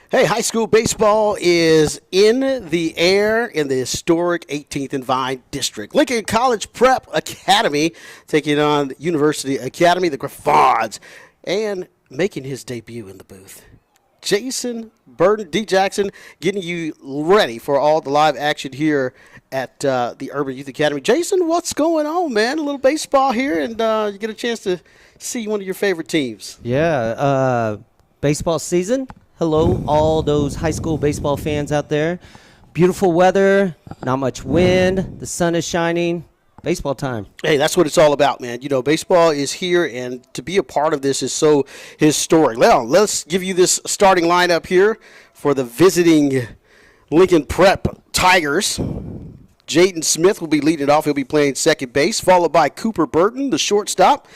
Hey, high school baseball is in the air in the historic 18th and Vine District. Lincoln College Prep Academy taking on University Academy, the Griffons, and making his debut in the booth. Jason Burton, D. Jackson, getting you ready for all the live action here at the Urban Youth Academy. Jason, what's going on, man? A little baseball here, and you get a chance to see one of your favorite teams. Yeah, baseball season. Hello, all those high school baseball fans out there. Beautiful weather, not much wind, the sun is shining. Baseball time. Hey, that's what it's all about, man. You know, baseball is here, and to be a part of this is so historic. Well, let's give you this starting lineup here for the visiting Lincoln Prep Tigers. Jaden Smith will be leading off. He'll be playing second base, followed by Cooper Burton, the shortstop.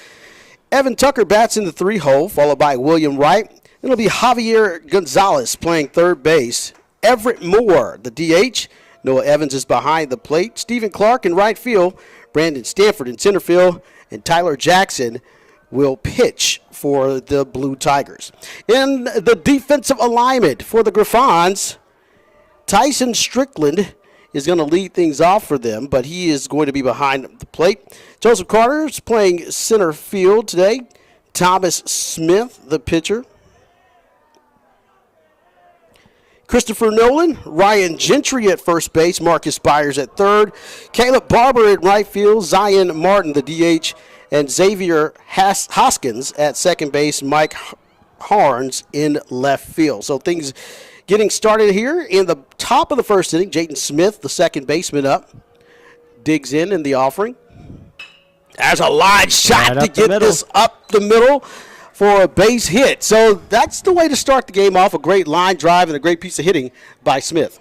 Evan Tucker bats in the 3-hole, followed by William Wright. It'll be Javier Gonzalez playing third base. Everett Moore, the DH. Noah Evans is behind the plate. Stephen Clark in right field. Brandon Stanford in center field. And Tyler Jackson will pitch for the Blue Tigers. In the defensive alignment for the Griffons, Tyson Strickland is going to lead things off for them, but he is going to be behind the plate. Joseph Carter is playing center field today. Thomas Smith, the pitcher. Christopher Nolan, Ryan Gentry at first base, Marcus Byers at third, Caleb Barber at right field, Zion Martin, the DH, and Xavier Hoskins at second base, Mike Harns in left field. So things getting started here in the top of the first inning. Jaden Smith, the second baseman, up, digs in the offering. There's a line shot to get this up the middle for a base hit. So that's the way to start the game off, a great line drive and a great piece of hitting by Smith.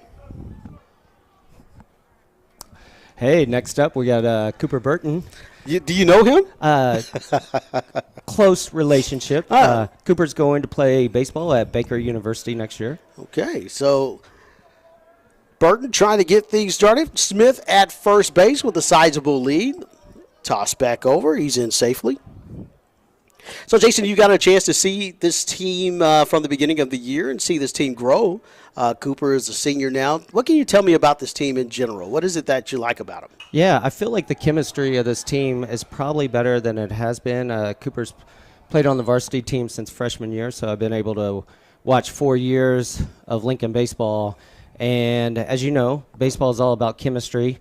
Hey, next up we got Cooper Burton. Do you know him? Close relationship. Cooper's going to play baseball at Baker University next year. Okay, so Burton trying to get things started. Smith at first base with a sizable lead. Toss back over. He's in safely. So, Jason, you got a chance to see this team from the beginning of the year and see this team grow. Cooper is a senior now. What can you tell me about this team in general? What is it that you like about them? Yeah, I feel like the chemistry of this team is probably better than it has been. Cooper's played on the varsity team since freshman year, so I've been able to watch 4 years of Lincoln baseball. And as you know, baseball is all about chemistry,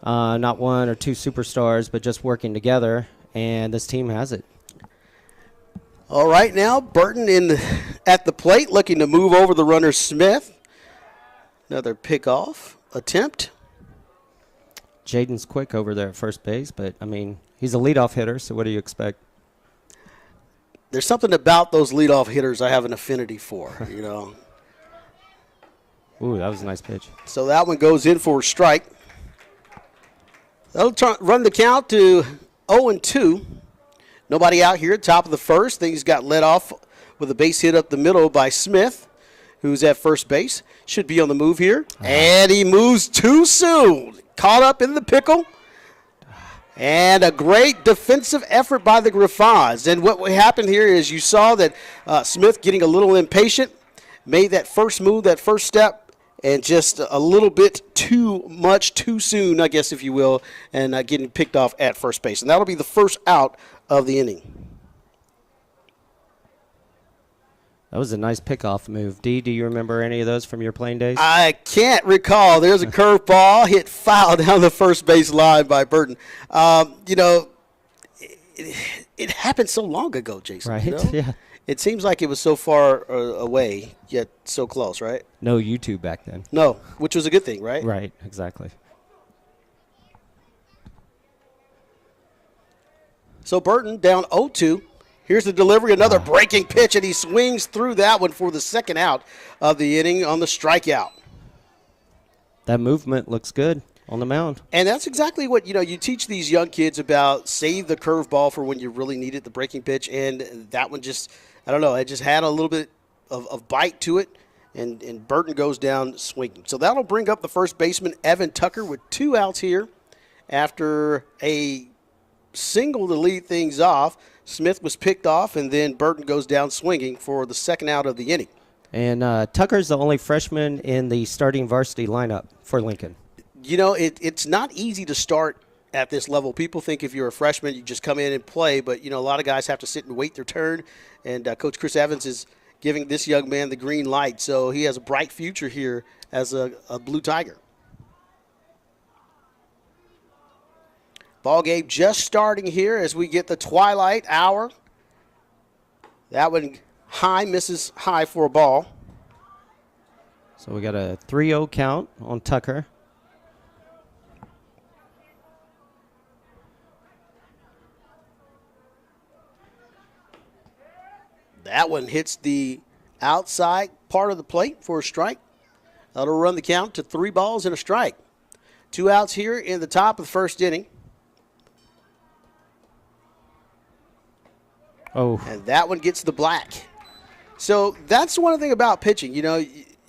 not one or two superstars, but just working together, and this team has it. All right, now Burton at the plate, looking to move over the runner Smith. Another pickoff attempt. Jaden's quick over there at first base, but, I mean, he's a leadoff hitter, so what do you expect? There's something about those leadoff hitters I have an affinity for, you know. Ooh, that was a nice pitch. So that one goes in for a strike. That'll run the count to 0-2. Nobody out here, top of the first. Things got led off with a base hit up the middle by Smith, who's at first base. Should be on the move here. And he moves too soon. Caught up in the pickle. And a great defensive effort by the Griffons. And what happened here is you saw that Smith getting a little impatient, made that first move, that first step, and just a little bit too much, too soon, I guess, if you will, and getting picked off at first base. And that'll be the first out of the inning. That was a nice pickoff move. Dee, do you remember any of those from your playing days? I can't recall. There's a curveball hit foul down the first base line by Burton. You know, it happened so long ago, Jason. Right, you know? yeah. It seems like it was so far away, yet so close, right? No YouTube back then. No, which was a good thing, right? Right, exactly. So Burton down 0-2. Here's the delivery, another breaking pitch, and he swings through that one for the second out of the inning on the strikeout. That movement looks good on the mound. And that's exactly what, you teach these young kids about. Save the curveball for when you really need it, the breaking pitch. And that one just, I don't know, it just had a little bit of bite to it. And Burton goes down swinging. So that'll bring up the first baseman, Evan Tucker, with 2 outs here after a single to lead things off. Smith was picked off, and then Burton goes down swinging for the second out of the inning. And Tucker's the only freshman in the starting varsity lineup for Lincoln. You know, it's not easy to start at this level. People think if you're a freshman, you just come in and play. But, you know, a lot of guys have to sit and wait their turn. And Coach Chris Evans is giving this young man the green light. So he has a bright future here as a Blue Tiger. Ball game just starting here as we get the twilight hour. That one high, misses high for a ball. So we got a 3-0 count on Tucker. That one hits the outside part of the plate for a strike. That'll run the count to 3 balls and a strike. 2 outs here in the top of the first inning. Oh. And that one gets the black. So that's one thing about pitching. You know,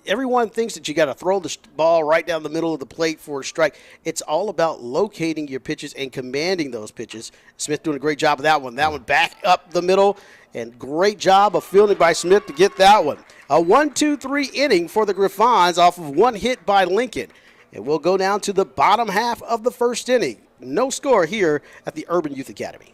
everyone thinks that you got to throw the ball right down the middle of the plate for a strike. It's all about locating your pitches and commanding those pitches. Smith doing a great job of that one. That one back up the middle, and great job of fielding by Smith to get that one. A 1-2-3 inning for the Griffons off of 1 hit by Lincoln. And we'll go down to the bottom half of the first inning. No score here at the Urban Youth Academy.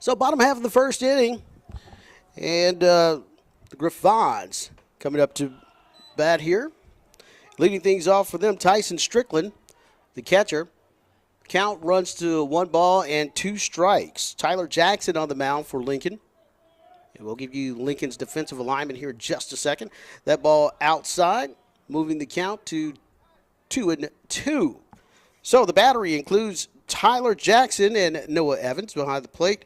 So bottom half of the first inning, and the Griffons coming up to bat here. Leading things off for them, Tyson Strickland, the catcher. Count runs to 1 ball and 2 strikes. Tyler Jackson on the mound for Lincoln. And we'll give you Lincoln's defensive alignment here in just a second. That ball outside, moving the count to 2-2. So the battery includes Tyler Jackson and Noah Evans behind the plate.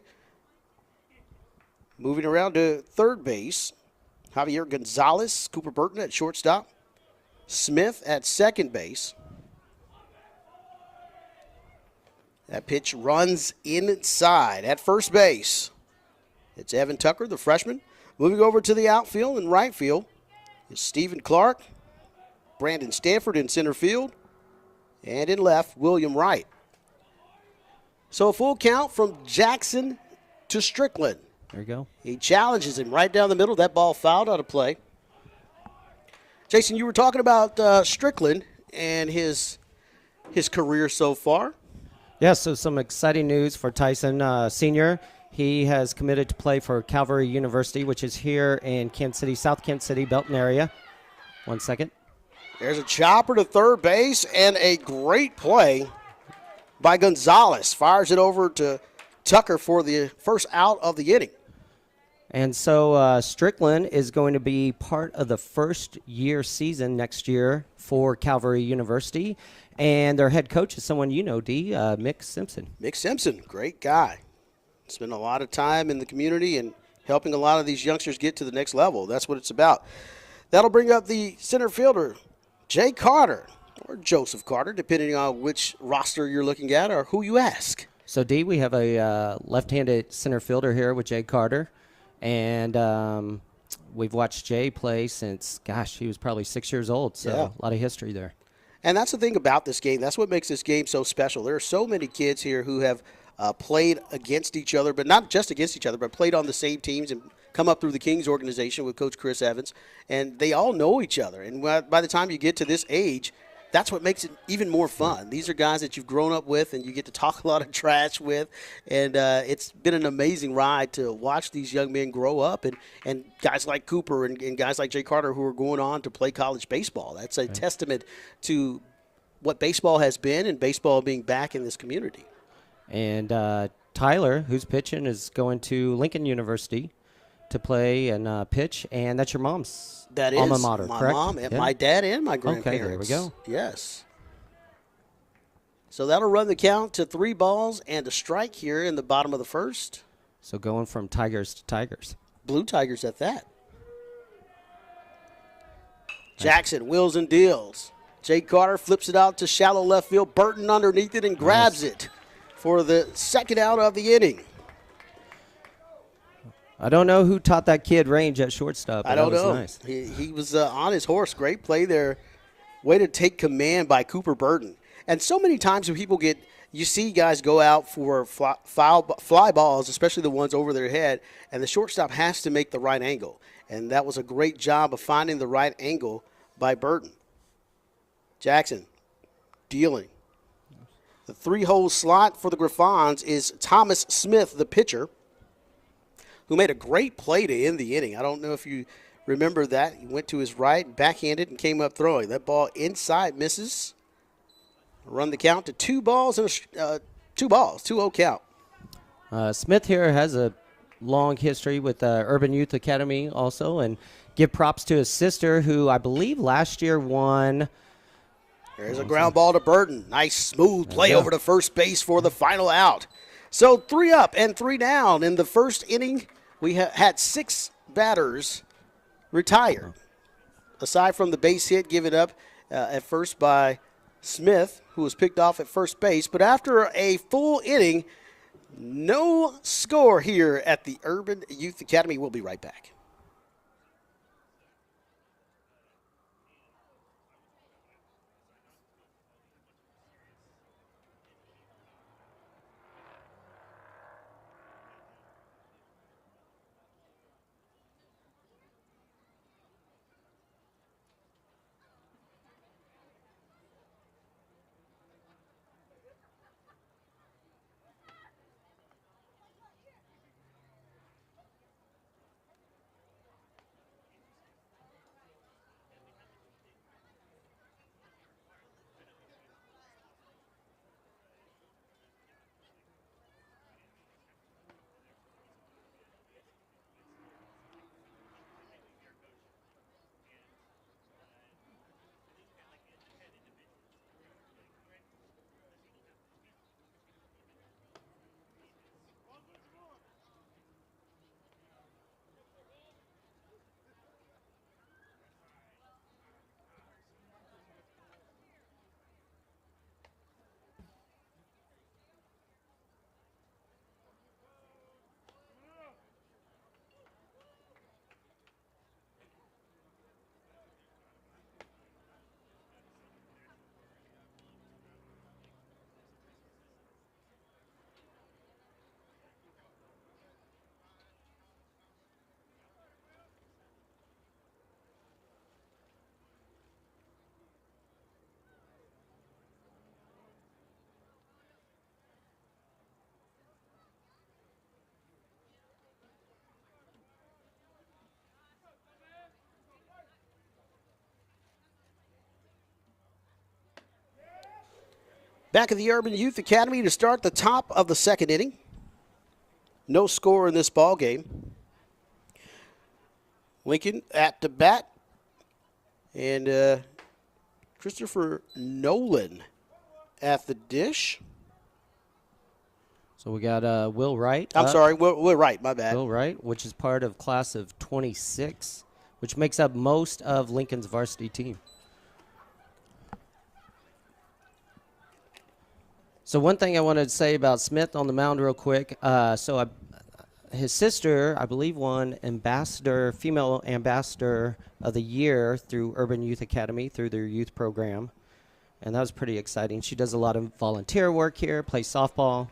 Moving around to third base, Javier Gonzalez, Cooper Burton at shortstop, Smith at second base. That pitch runs inside at first base. It's Evan Tucker, the freshman. Moving over to the outfield and right field is Stephen Clark, Brandon Stanford in center field, and in left, William Wright. So a full count from Jackson to Strickland. There you go. He challenges him right down the middle. That ball fouled out of play. Jason, you were talking about Strickland and his career so far. Yeah, so some exciting news for Tyson Sr. He has committed to play for Calvary University, which is here in Kansas City, South Kansas City, Belton area. 1 second. There's a chopper to third base and a great play by Gonzalez. Fires it over to Tucker for the first out of the inning. And so Strickland is going to be part of the first-year season next year for Calvary University. And their head coach is someone you know, D, Mick Simpson. Mick Simpson, great guy. Spent a lot of time in the community and helping a lot of these youngsters get to the next level. That's what it's about. That'll bring up the center fielder, Jay Carter, or Joseph Carter, depending on which roster you're looking at or who you ask. So, D, we have a left-handed center fielder here with Jay Carter. And we've watched Jay play since, gosh, he was probably 6 years old. So Yeah. a lot of history there. And that's the thing about this game. That's what makes this game so special. There are so many kids here who have played against each other, but not just against each other, but played on the same teams and come up through the Kings organization with Coach Chris Evans. And they all know each other. And by the time you get to this age, that's what makes it even more fun. These are guys that you've grown up with and you get to talk a lot of trash with. And it's been an amazing ride to watch these young men grow up and guys like Cooper and guys like Jay Carter who are going on to play college baseball. That's a testament to what baseball has been and baseball being back in this community. And Tyler, who's pitching, is going to Lincoln University to play and pitch. And that's your mom's That is alma mater, my correct? mom and Yeah. my dad and my Okay, grandparents. there we go. Yes. So that'll run the count to 3 balls and a strike here in the bottom of the first. So going from Tigers to Tigers. Blue Tigers at that. Jackson wheels and deals. Jay Carter flips it out to shallow left field. Burton underneath it and grabs it for the second out of the inning. I don't know who taught that kid range at shortstop. But I don't that was know. Nice. He was on his horse. Great play there Way to take command by Cooper Burton. And so many times when people you see guys go out for fly balls, especially the ones over their head, and the shortstop has to make the right angle. And that was a great job of finding the right angle by Burton. Jackson dealing. The 3-hole slot for the Griffons is Thomas Smith, the pitcher, who made a great play to end the inning. I don't know if you remember that. He went to his right, backhanded, and came up throwing. That ball inside misses. Run the count to 2 balls and 2-0 count. Smith here has a long history with Urban Youth Academy also, and give props to his sister, who I believe last year won. There's a ground ball to Burton. Nice smooth play over to first base for the final out. So 3 up and 3 down. In the first inning, we had 6 batters retired. Aside from the base hit given up at first by Smith, who was picked off at first base. But after a full inning, no score here at the Urban Youth Academy. We'll be right back. Back at the Urban Youth Academy to start the top of the second inning. No score in this ball game. Lincoln at the bat. And Christopher Nolan at the dish. So we got Will Wright. I'm sorry, Will Wright, my bad. Will Wright, which is part of class of 26, which makes up most of Lincoln's varsity team. So one thing I wanted to say about Smith on the mound real quick. His sister, I believe, won female ambassador of the year through Urban Youth Academy, through their youth program. And that was pretty exciting. She does a lot of volunteer work here, plays softball.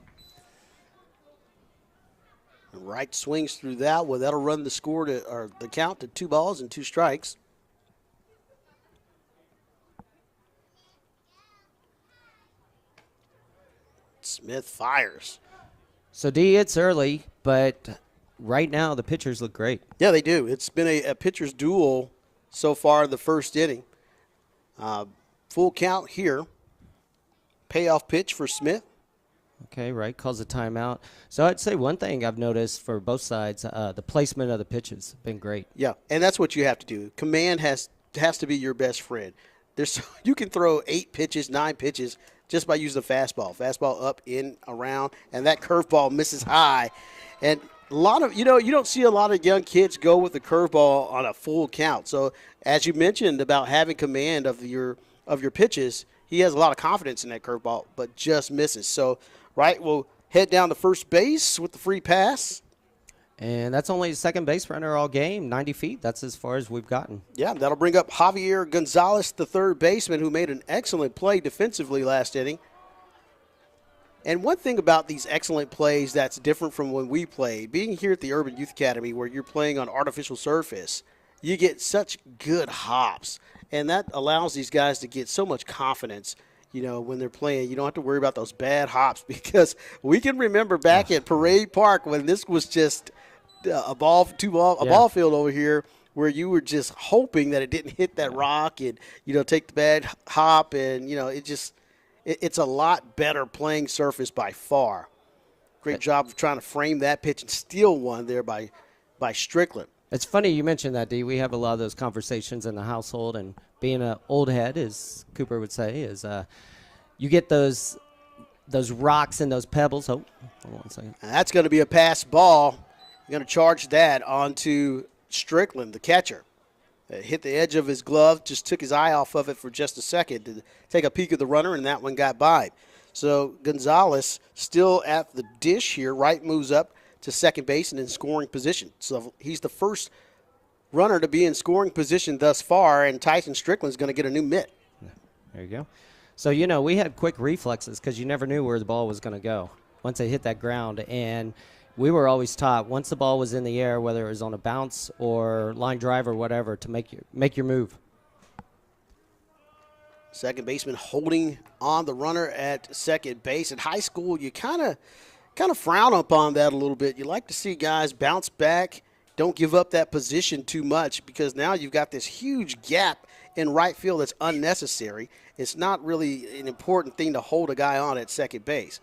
Wright swings through that. Well, that'll run the count to 2 balls and 2 strikes. Smith fires. So, D, it's early, but right now the pitchers look great. Yeah, they do. It's been a pitcher's duel so far in the first inning. Full count here. Payoff pitch for Smith. Okay, right, calls a timeout. So I'd say one thing I've noticed for both sides, the placement of the pitches has been great. Yeah, and that's what you have to do. Command has to be your best friend. You can throw 8 pitches, 9 pitches just by using the fastball. Fastball up, in, around, and that curveball misses high. And a lot of, you don't see a lot of young kids go with the curveball on a full count. So as you mentioned about having command of your pitches, he has a lot of confidence in that curveball, but just misses. So Wright will head down to first base with the free pass. And that's only the second base runner all game, 90 feet. That's as far as we've gotten. Yeah, that'll bring up Javier Gonzalez, the third baseman, who made an excellent play defensively last inning. And one thing about these excellent plays that's different from when we played, being here at the Urban Youth Academy where you're playing on artificial surface, you get such good hops. And that allows these guys to get so much confidence, when they're playing. You don't have to worry about those bad hops because we can remember back at Parade Park when this was just a ball field over here where you were just hoping that it didn't hit that rock and, take the bad hop and, it's a lot better playing surface by far. Great job of trying to frame that pitch and steal one there by Strickland. It's funny you mentioned that, D. We have a lot of those conversations in the household, and being an old head, as Cooper would say, is you get those rocks and those pebbles. Oh, hold on a second. And that's going to be a pass ball. You're going to charge that onto Strickland, the catcher. It hit the edge of his glove, just took his eye off of it for just a second to take a peek at the runner, and that one got by. So Gonzalez still at the dish here. Wright moves up to second base and in scoring position. So he's the first runner to be in scoring position thus far, and Tyson Strickland's going to get a new mitt. There you go. So, we had quick reflexes because you never knew where the ball was going to go once it hit that ground. And we were always taught once the ball was in the air, whether it was on a bounce or line drive or whatever, to make your move. Second baseman holding on the runner at second base. In high school, you kind of frown upon that a little bit. You like to see guys bounce back, don't give up that position too much, because now you've got this huge gap in right field that's unnecessary. It's not really an important thing to hold a guy on at second base.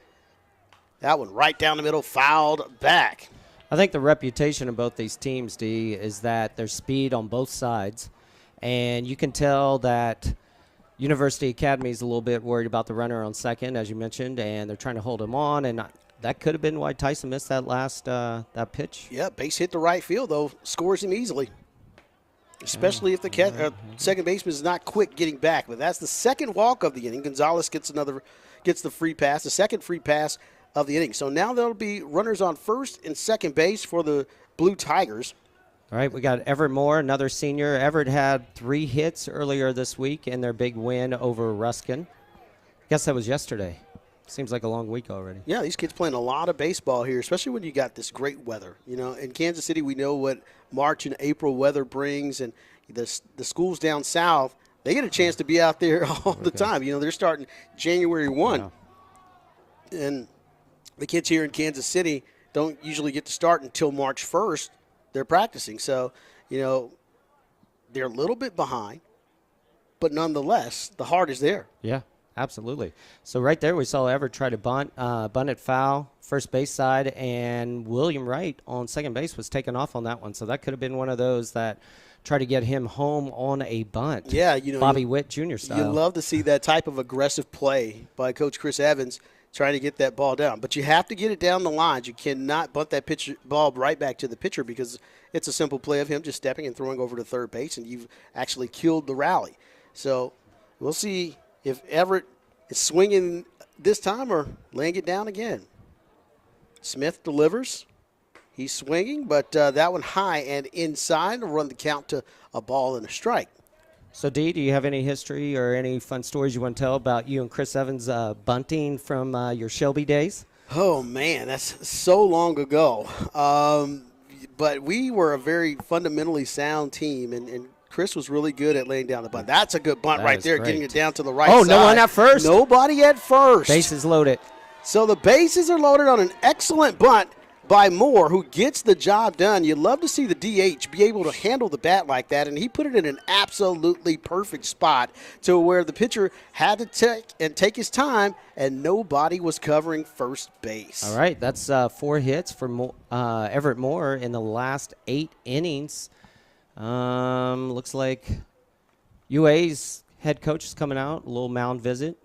That one right down the middle, fouled back. I think the reputation of both these teams, D, is that there's speed on both sides. And you can tell that University Academy is a little bit worried about the runner on second, as you mentioned, and they're trying to hold him on. And that could have been why Tyson missed that last that pitch. Yeah, base hit the right field, though. Scores him easily, especially if the second baseman is not quick getting back. But that's the second walk of the inning. Gonzalez gets the free pass, the second free pass of the inning. So now there'll be runners on first and second base for the Blue Tigers. All right, we got Everett Moore, another senior. Everett had 3 hits earlier this week in their big win over Ruskin. I guess that was yesterday. Seems like a long week already. Yeah, these kids playing a lot of baseball here, especially when you got this great weather. In Kansas City, we know what March and April weather brings, and the schools down south, they get a chance to be out there all the time. They're starting January 1. Yeah. And the kids here in Kansas City don't usually get to start until March 1st. They're practicing. So, they're a little bit behind, but nonetheless, the heart is there. Yeah, absolutely. So right there we saw Everett try to bunt it foul, first base side, and William Wright on second base was taken off on that one. So that could have been one of those that tried to get him home on a bunt. Yeah, Bobby Witt Jr. style. You love to see that type of aggressive play by Coach Chris Evans, trying to get that ball down. But you have to get it down the lines. You cannot bunt that ball right back to the pitcher, because it's a simple play of him just stepping and throwing over to third base, and you've actually killed the rally. So we'll see if Everett is swinging this time or laying it down again. Smith delivers. He's swinging, but that one high and inside to run the count to a ball and a strike. So, Dee, do you have any history or any fun stories you want to tell about you and Chris Evans bunting from your Shelby days? Oh, man, that's so long ago. But we were a very fundamentally sound team, and Chris was really good at laying down the bunt. That's a good bunt right there, great. getting it down to the right side. Oh, no one at first? Nobody at first. Bases loaded. So the bases are loaded on an excellent bunt by Moore, who gets the job done. You love to see the DH be able to handle the bat like that, and he put it in an absolutely perfect spot to where the pitcher had to take his time, and nobody was covering first base. All right, that's 4 hits for Everett Moore in the last 8 innings. Looks like UA's head coach is coming out, a little mound visit.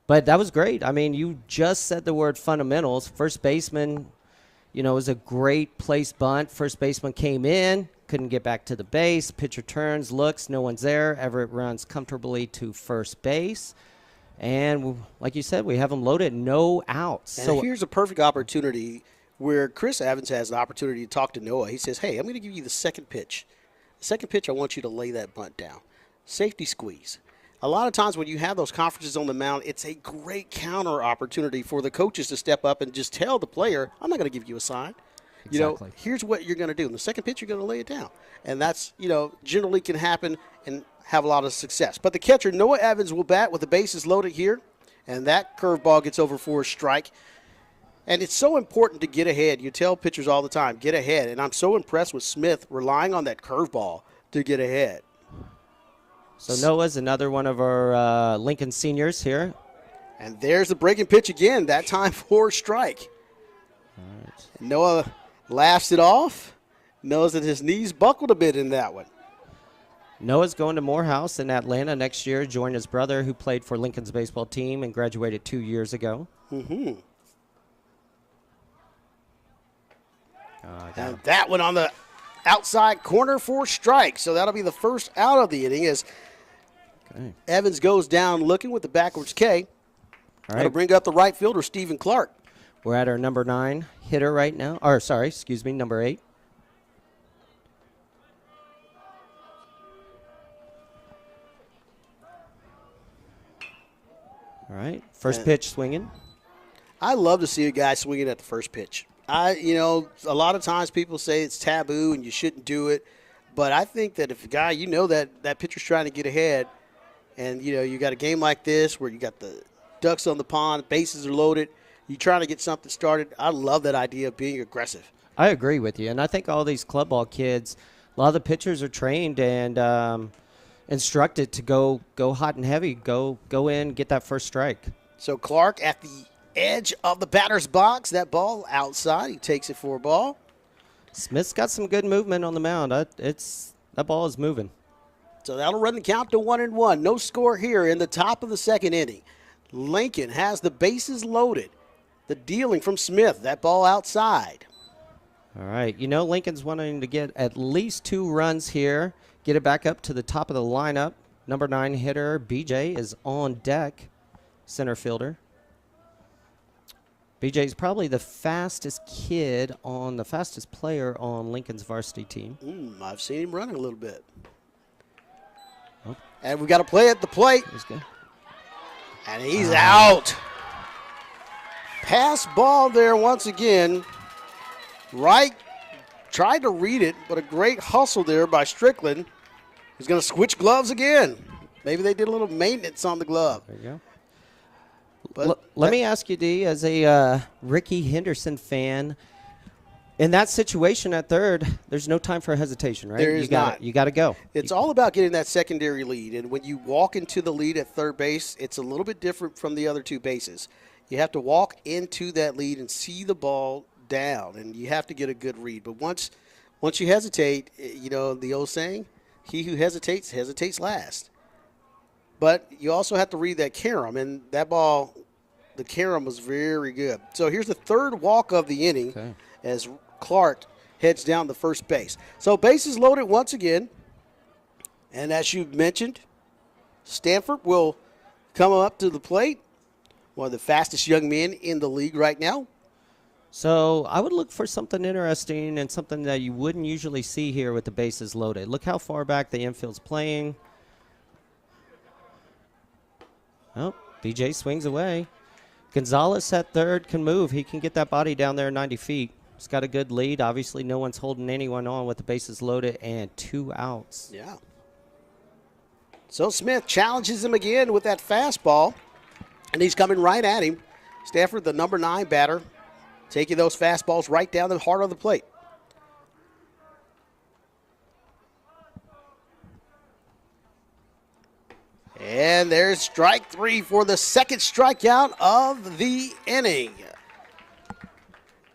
But that was great. I mean, you just said the word fundamentals. First baseman, it was a great place bunt. First baseman came in, couldn't get back to the base. Pitcher turns, looks, no one's there. Everett runs comfortably to first base. And like you said, we have them loaded, no outs. And here's a perfect opportunity where Chris Evans has the opportunity to talk to Noah. He says, hey, I'm going to give you the second pitch. The second pitch, I want you to lay that bunt down. Safety squeeze. A lot of times when you have those conferences on the mound, it's a great counter opportunity for the coaches to step up and just tell the player, I'm not going to give you a sign. Exactly. Here's what you're going to do. In the second pitch, you're going to lay it down. And that's, generally can happen and have a lot of success. But the catcher, Noah Evans, will bat with the bases loaded here. And that curveball gets over for a strike. And it's so important to get ahead. You tell pitchers all the time, get ahead. And I'm so impressed with Smith relying on that curveball to get ahead. So Noah's another one of our Lincoln seniors here. And there's the breaking pitch again, that time for a strike. All right. Noah laughs it off, knows that his knees buckled a bit in that one. Noah's going to Morehouse in Atlanta next year, join his brother who played for Lincoln's baseball team and graduated 2 years ago. Mm-hmm. And that one on the outside corner for strike. So that'll be the first out of the inning as Evans goes down looking with the backwards K. All That'll right. bring up the right fielder, Stephen Clark. We're at our number 9 hitter right now. Or, sorry, excuse me, number 8. All right, first pitch swinging. I love to see a guy swinging at the first pitch. A lot of times people say it's taboo and you shouldn't do it. But I think that if a guy, that pitcher's trying to get ahead, and, you got a game like this where you got the ducks on the pond, bases are loaded, you're trying to get something started. I love that idea of being aggressive. I agree with you. And I think all these club ball kids, a lot of the pitchers are trained and instructed to go hot and heavy, go in, get that first strike. So Clark at the edge of the batter's box. That ball outside. He takes it for a ball. Smith's got some good movement on the mound. That ball is moving. So that'll run the count to 1-1. No score here in the top of the second inning. Lincoln has the bases loaded. The dealing from Smith. That ball outside. All right. Lincoln's wanting to get at least 2 runs here, get it back up to the top of the lineup. Number 9 hitter, BJ, is on deck, center fielder. BJ is probably the fastest player on Lincoln's varsity team. I've seen him running a little bit. And we got to play at the plate. He's good. And he's out. Pass ball there once again. Wright tried to read it, but a great hustle there by Strickland. He's going to switch gloves again. Maybe they did a little maintenance on the glove. There you go. But Let me ask you, D, as a Ricky Henderson fan, in that situation at third, there's no time for hesitation, right? There is not. You got to go. It's all about getting that secondary lead. And when you walk into the lead at third base, it's a little bit different from the other 2 bases. You have to walk into that lead and see the ball down, and you have to get a good read. But once you hesitate, the old saying, he who hesitates last. But you also have to read that carom, and that ball, the carom was very good. So here's the third walk of the inning as Clark heads down to first base. So bases loaded once again. And as you mentioned, Stanford will come up to the plate. One of the fastest young men in the league right now. So I would look for something interesting and something that you wouldn't usually see here with the bases loaded. Look how far back the infield's playing. Oh, BJ swings away. Gonzalez at third can move. He can get that body down there 90 feet. He's got a good lead. Obviously, no one's holding anyone on with the bases loaded and 2 outs. Yeah. So Smith challenges him again with that fastball, and he's coming right at him. Stanford, the number 9 batter, taking those fastballs right down the heart of the plate. And there's strike 3 for the second strikeout of the inning.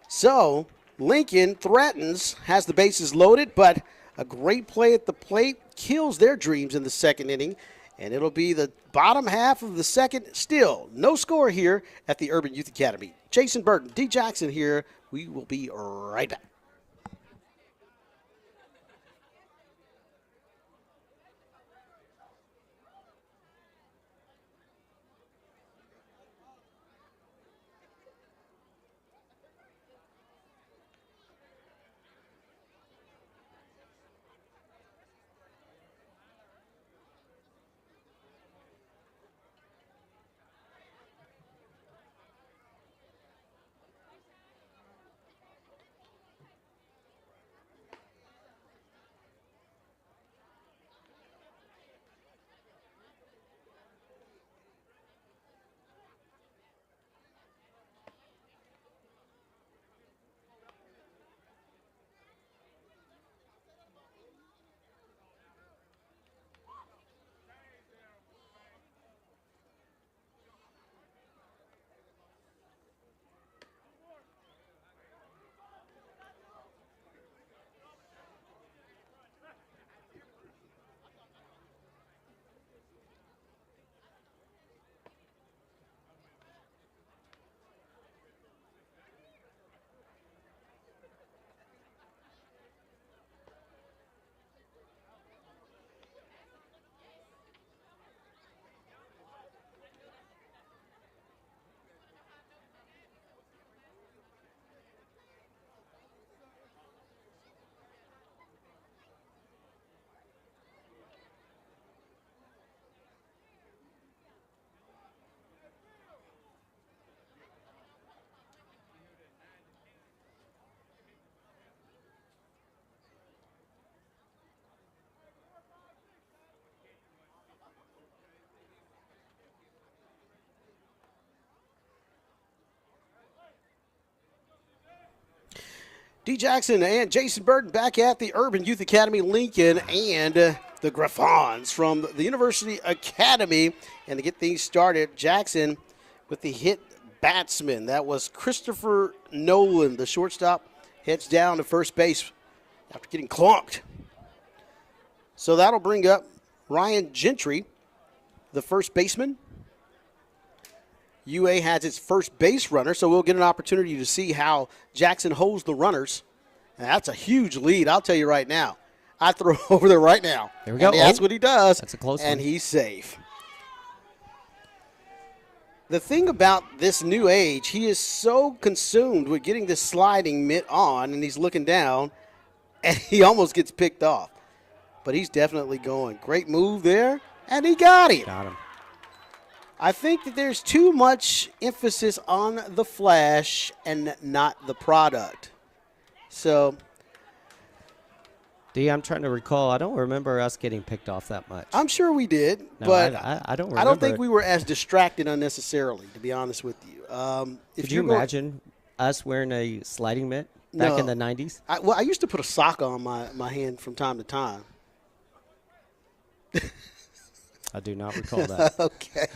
So Lincoln threatens, has the bases loaded, but a great play at the plate kills their dreams in the second inning. And it'll be the bottom half of the second. Still, no score here at the Urban Youth Academy. Jason Burton, D. Jackson here. We will be right back. D. Jackson and Jason Burton back at the Urban Youth Academy Lincoln, and the Griffons from the University Academy. And to get things started, Jackson with the hit batsman. That was Christopher Nolan, the shortstop, heads down to first base after getting clunked. So that'll bring up Ryan Gentry, the first baseman. UA has its first base runner, so we'll get an opportunity to see how Jackson holds the runners. And that's a huge lead, I'll tell you right now. I throw over there right now. There we go. And that's what he does. That's a close and one. he's safe. The thing about this new age, he is so consumed with getting this sliding mitt on, and he's looking down, and he almost gets picked off. But he's definitely going. Great move there, and he got him. Got him. I think that there's too much emphasis on the flash and not the product. So D, I'm trying to recall. I don't remember us getting picked off that much. I'm sure we did, No, but I don't remember. I don't think it. we were as distracted unnecessarily, to be honest with you. If Could you you're going- imagine us wearing a sliding mitt back in No. the 90s? I used to put a sock on my hand from time to time. I do not recall that. Okay.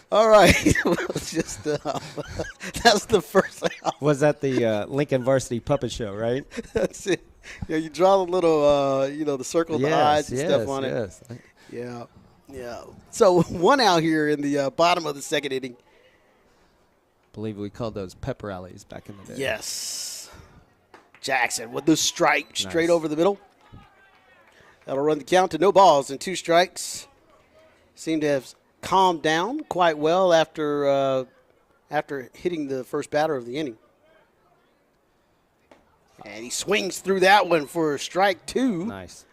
All right. Well, just that's the first. Was that the Lincoln Varsity Puppet Show, right? That's it. Yeah, you draw the little, the circle of the eyes and stuff on it. Yes. Yeah, yeah. So 1 out here in the bottom of the second inning. Believe we called those pep rallies back in the day. Yes. Jackson with the strike straight Nice. over the middle. That'll run the count to no balls and 2 strikes. Seem to have calmed down quite well after hitting the first batter of the inning. And he swings through that one for strike 2. Nice.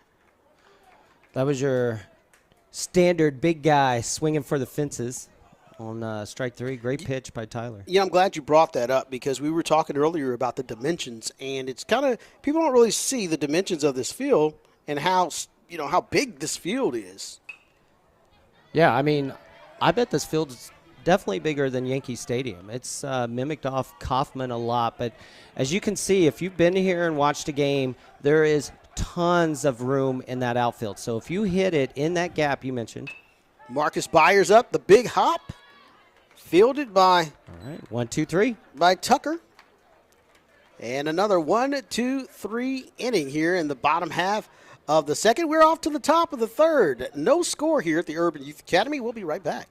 That was your standard big guy swinging for the fences on strike 3. Great pitch by Tyler. Yeah, I'm glad you brought that up because we were talking earlier about the dimensions, and it's kind of people don't really see the dimensions of this field and how big this field is. Yeah, I mean, I bet this field is definitely bigger than Yankee Stadium. It's mimicked off Kauffman a lot, but as you can see, if you've been here and watched a game, there is tons of room in that outfield. So if you hit it in that gap you mentioned. Marcus Byers up the big hop, fielded by All right, 1, 2, 3. by Tucker. And another 1, 2, 3 inning here in the bottom half of the second. We're off to the top of the third. No score here at the Urban Youth Academy. We'll be right back.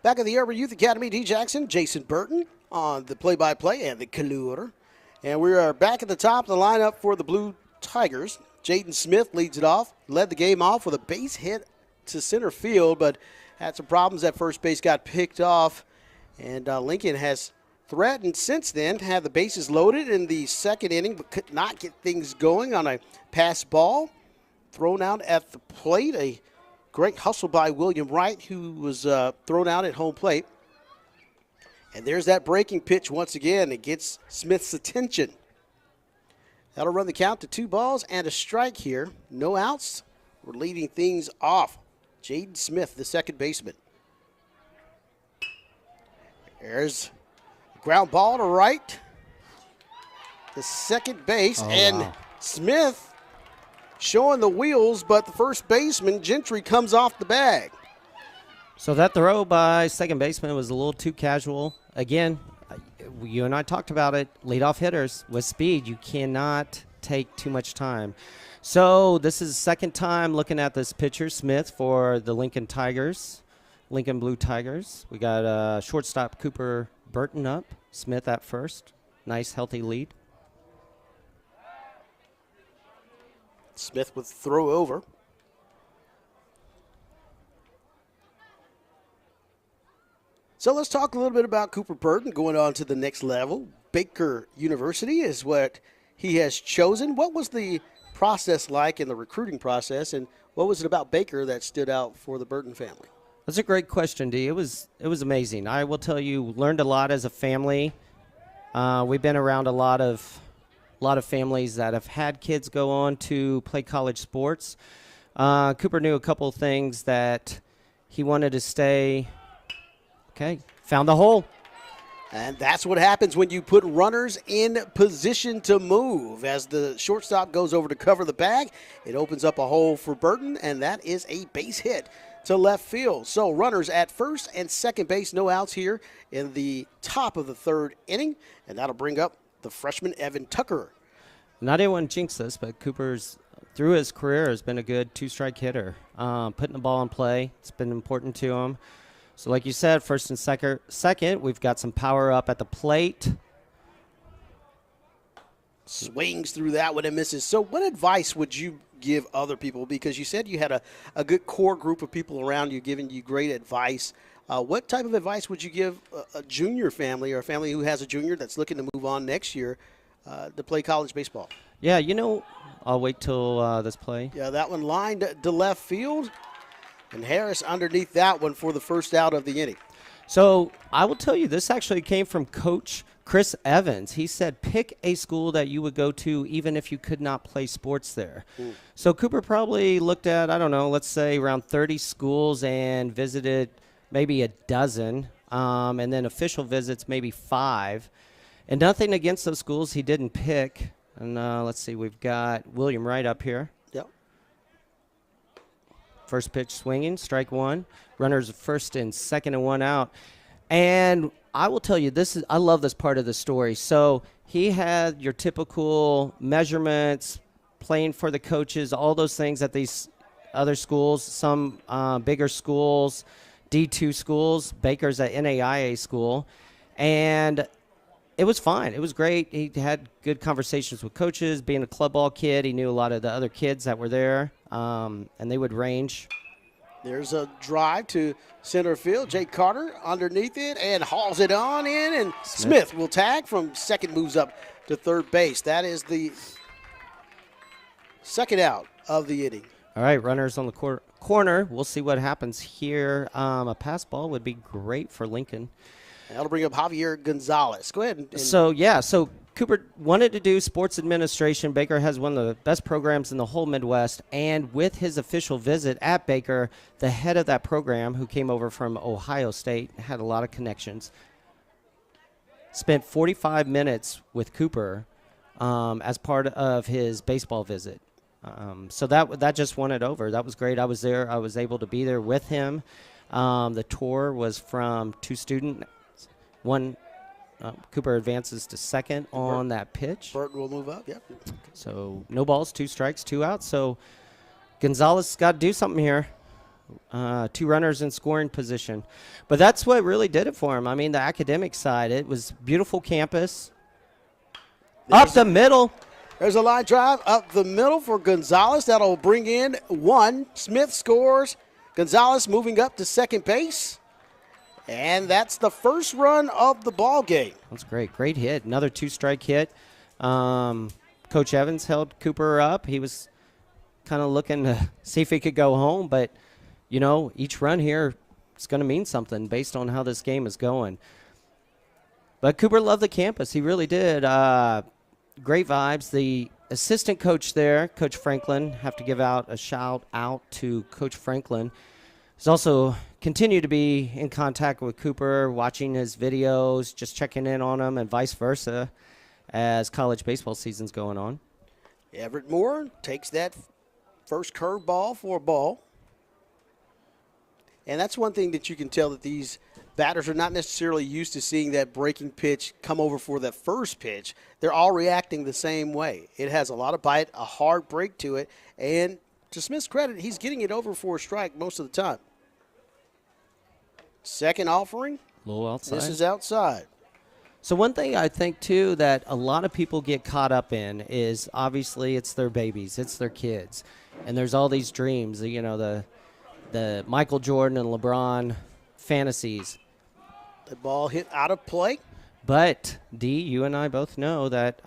Back at the Urban Youth Academy, D. Jackson, Jason Burton on the play-by-play and the color. And we are back at the top of the lineup for the Blue Tigers. Jaden Smith leads it off, led the game off with a base hit to center field, but had some problems at first base, got picked off. And Lincoln has threatened since then to have the bases loaded in the second inning, but could not get things going on a pass ball thrown out at the plate. A Great hustle by William Wright, who was thrown out at home plate. And there's that breaking pitch once again. It gets Smith's attention. That'll run the count to 2 balls and a strike here. No outs. We're leading things off. Jaden Smith, the second baseman. There's a ground ball to right. The second base. Wow. Smith showing the wheels, but the first baseman, Gentry, comes off the bag. So that throw by second baseman was a little too casual. Again, you and I talked about it. Leadoff hitters with speed, you cannot take too much time. So this is the second time looking at this pitcher, Smith, for the Lincoln Blue Tigers. We got shortstop Cooper Burton up, Smith at first. Nice, healthy lead. Smith with throw over. So let's talk a little bit about Cooper Burton going on to the next level. Baker University is what he has chosen. What was the process like in the recruiting process, and what was it about Baker that stood out for the Burton family? That's a great question, Dee. It was amazing. I will tell you, learned a lot as a family. We've been around a lot of families that have had kids go on to play college sports. Cooper knew a couple of things that he wanted to stay. Okay, found the hole. And that's what happens when you put runners in position to move. As the shortstop goes over to cover the bag, it opens up a hole for Burton, and that is a base hit to left field. So runners at first and second base, no outs here in the top of the third inning, and that'll bring up the freshman Evan Tucker. Not anyone jinx this, but Cooper's, through his career, has been a good two-strike hitter. Putting the ball in play, it's been important to him. So like you said, first and second, we've got some power up at the plate. Swings through that one and misses. So what advice would you give other people? Because you said you had a good core group of people around you giving you great advice. What type of advice would you give a junior family or a family who has a junior that's looking to move on next year to play college baseball? Yeah, I'll wait till this play. Yeah, that one lined to left field. And Harris underneath that one for the first out of the inning. So I will tell you, this actually came from Coach Chris Evans. He said, pick a school that you would go to even if you could not play sports there. So Cooper probably looked at, I don't know, let's say around 30 schools and visited maybe a dozen, and then official visits maybe 5. And nothing against those schools he didn't pick. And let's see, we've got William Wright up here. Yep. First pitch swinging, strike one. Runners first and second and 1 out. And I will tell you, I love this part of the story. So he had your typical measurements, playing for the coaches, all those things at these other schools, some bigger schools, D2 schools, Baker's at NAIA school. And it was fine. It was great. He had good conversations with coaches. Being a club ball kid, he knew a lot of the other kids that were there, and they would range. There's a drive to center field. Jake Carter underneath it and hauls it on in, and Smith will tag from second, moves up to third base. That is the second out of the inning. All right, runners on the corner. We'll see what happens here. A pass ball would be great for Lincoln. That'll bring up Javier Gonzalez. Go ahead. So Cooper wanted to do sports administration. Baker has one of the best programs in the whole Midwest. And with his official visit at Baker, the head of that program, who came over from Ohio State, had a lot of connections, spent 45 minutes with Cooper as part of his baseball visit. So that just won it over. That was great. I was there. I was able to be there with him. The tour was from 2 students. One, Cooper advances to second on that pitch. Burton will move up, yep. So no balls, 2 strikes, 2 outs. So Gonzalez got to do something here. 2 runners in scoring position. But that's what really did it for him. I mean, the academic side, it was beautiful campus. Up the middle. There's a line drive up the middle for Gonzalez. That'll bring in 1. Smith scores. Gonzalez moving up to second base. And that's the first run of the ball game. That's great. Great hit. Another 2-strike hit. Coach Evans held Cooper up. He was kind of looking to see if he could go home, but each run here is going to mean something based on how this game is going. But Cooper loved the campus. He really did. Great vibes. The assistant coach there, Coach Franklin, have to give out a shout out to Coach Franklin. He's also continued to be in contact with Cooper, watching his videos, just checking in on him, and vice versa as college baseball season's going on. Everett Moore takes that first curveball for a ball. And that's one thing that you can tell that these batters are not necessarily used to seeing that breaking pitch come over for that first pitch. They're all reacting the same way. It has a lot of bite, a hard break to it, and to Smith's credit, he's getting it over for a strike most of the time. Second offering. A little outside. This is outside. So one thing I think, too, that a lot of people get caught up in is obviously it's their babies, it's their kids. And there's all these dreams, the Michael Jordan and LeBron fantasies. The ball hit out of play. But, D, you and I both know that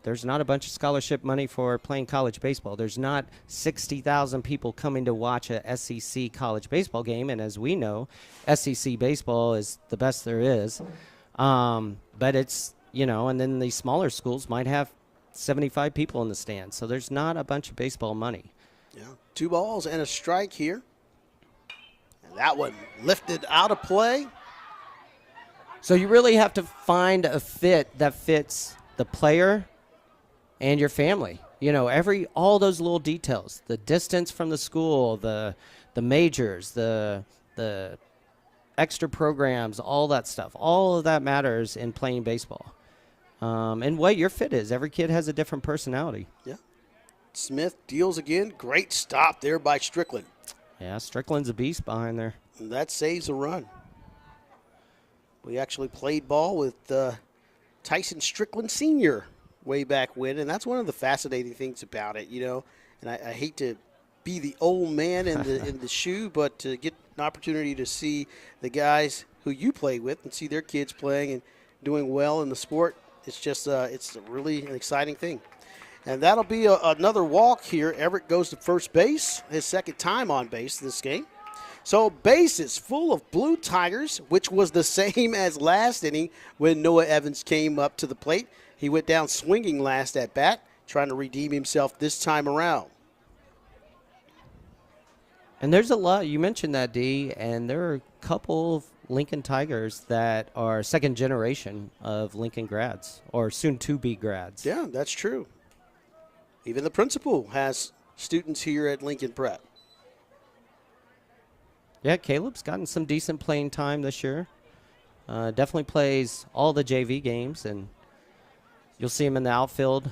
there's not a bunch of scholarship money for playing college baseball. There's not 60,000 people coming to watch a SEC college baseball game. And as we know, SEC baseball is the best there is. But it's, and then the smaller schools might have 75 people in the stands. So there's not a bunch of baseball money. Yeah, 2 balls and a strike here. And that one lifted out of play. So you really have to find a fit that fits the player and your family. All those little details, the distance from the school, the majors, the extra programs, all that stuff. All of that matters in playing baseball. And what your fit is. Every kid has a different personality. Yeah. Smith deals again. Great stop there by Strickland. Yeah, Strickland's a beast behind there. And that saves a run. We actually played ball with Tyson Strickland Sr. way back when, and that's one of the fascinating things about it, And I hate to be the old man in the shoe, but to get an opportunity to see the guys who you play with and see their kids playing and doing well in the sport, it's just it's really an exciting thing. And that'll be another walk here. Everett goes to first base, his second time on base this game. So base is full of Blue Tigers, which was the same as last inning when Noah Evans came up to the plate. He went down swinging last at bat, trying to redeem himself this time around. And there's a lot. You mentioned that, D, and there are a couple of Lincoln Tigers that are second generation of Lincoln grads or soon-to-be grads. Yeah, that's true. Even the principal has students here at Lincoln Prep. Yeah, Caleb's gotten some decent playing time this year. Definitely plays all the JV games, and you'll see him in the outfield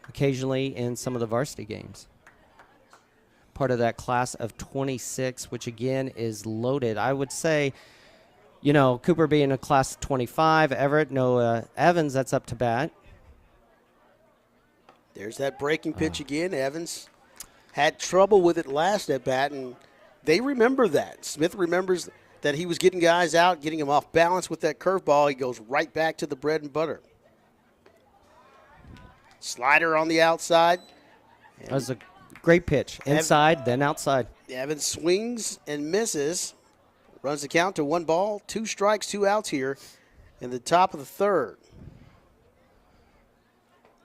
occasionally in some of the varsity games. Part of that class of 26, which, again, is loaded. I would say, Cooper being a class of 25, Everett, Noah Evans, that's up to bat. There's that breaking pitch again. Evans had trouble with it last at bat, and they remember that. Smith remembers that he was getting guys out, getting them off balance with that curveball. He goes right back to the bread and butter. Slider on the outside. That was a great pitch. Inside, then outside. Evans swings and misses. Runs the count to 1 ball, 2 strikes, 2 outs here in the top of the third.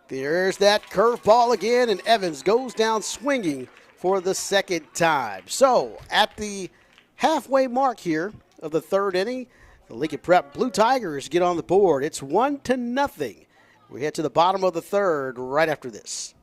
There's that curveball again, and Evans goes down swinging for the second time. So at the halfway mark here of the third inning, the Lincoln Prep Blue Tigers get on the board. It's 1-0. We head to the bottom of the third right after this.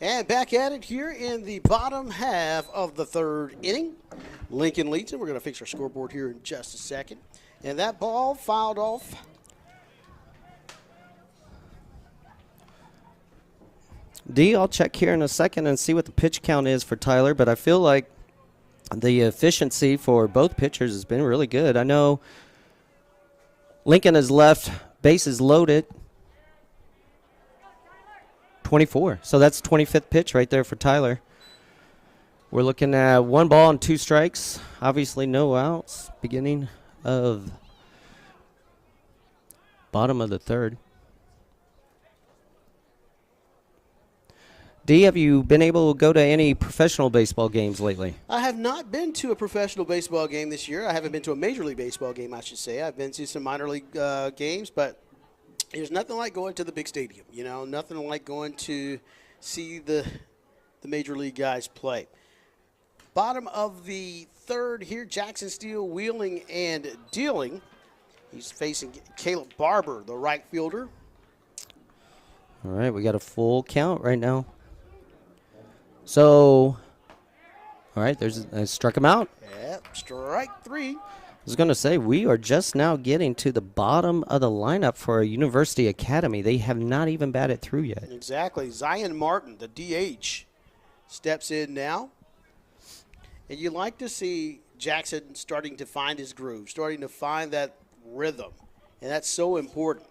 And back at it here in the bottom half of the third inning. Lincoln leads it. We're going to fix our scoreboard here in just a second. And that ball fouled off. D, I'll check here in a second and see what the pitch count is for Tyler, but I feel like the efficiency for both pitchers has been really good. I know Lincoln has left bases loaded 24. So that's 25th pitch right there for Tyler. We're looking at 1 ball and 2 strikes. Obviously no outs. Beginning of bottom of the third. D, have you been able to go to any professional baseball games lately? I have not been to a professional baseball game this year. I haven't been to a Major League Baseball game, I should say. I've been to some minor league games, but there's nothing like going to the big stadium. You know, nothing like going to see the Major League guys play. Bottom of the third here, Jackson Steele wheeling and dealing. He's facing Caleb Barber, the right fielder. All right, we got a full count right now. So, all right, I struck him out. Yep, strike 3. I was going to say, we are just now getting to the bottom of the lineup for a University Academy. They have not even batted through yet. Exactly. Zion Martin, the DH, steps in now. And you like to see Jackson starting to find his groove, starting to find that rhythm. And that's so important.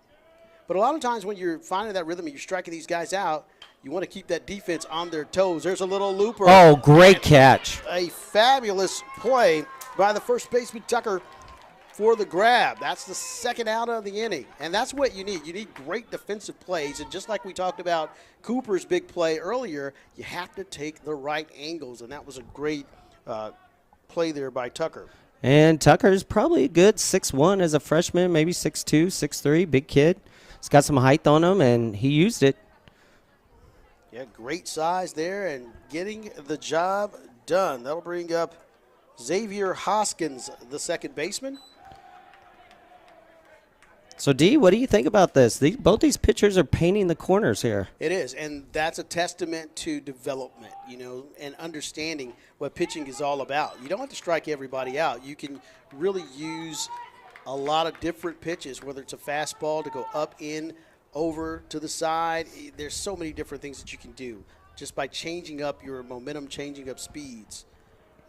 But a lot of times when you're finding that rhythm and you're striking these guys out, you want to keep that defense on their toes. There's a little looper. Oh, great catch. A fabulous play by the first baseman, Tucker, for the grab. That's the second out of the inning. And that's what you need. You need great defensive plays. And just like we talked about Cooper's big play earlier, you have to take the right angles. And that was a great play there by Tucker. And Tucker's probably a good 6'1" as a freshman, maybe 6'2", 6'3", big kid. He's got some height on him, and he used it. Yeah, great size there and getting the job done. That'll bring up Xavier Hoskins, the second baseman. So, D, what do you think about this? Both these pitchers are painting the corners here. It is, and that's a testament to development, you know, and understanding what pitching is all about. You don't have to strike everybody out. You can really use a lot of different pitches, whether it's a fastball to go up, in, over, to the side. There's so many different things that you can do just by changing up your momentum, changing up speeds.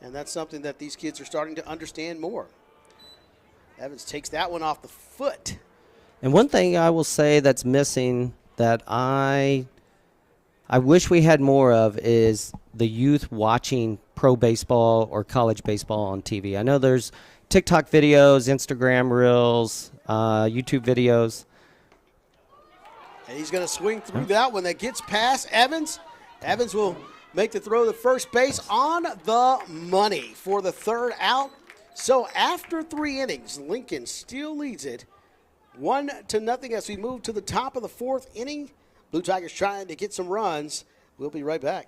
And that's something that these kids are starting to understand more. Evans takes that one off the foot. And one thing I will say that's missing that I wish we had more of is the youth watching pro baseball or college baseball on TV. I know there's TikTok videos, Instagram reels, YouTube videos. And he's going to swing through that one. That gets past Evans. Evans will make the throw to first base on the money for the third out. So after 3 innings, Lincoln still leads it 1-0 as we move to the top of the 4th inning. Blue Tigers trying to get some runs. We'll be right back.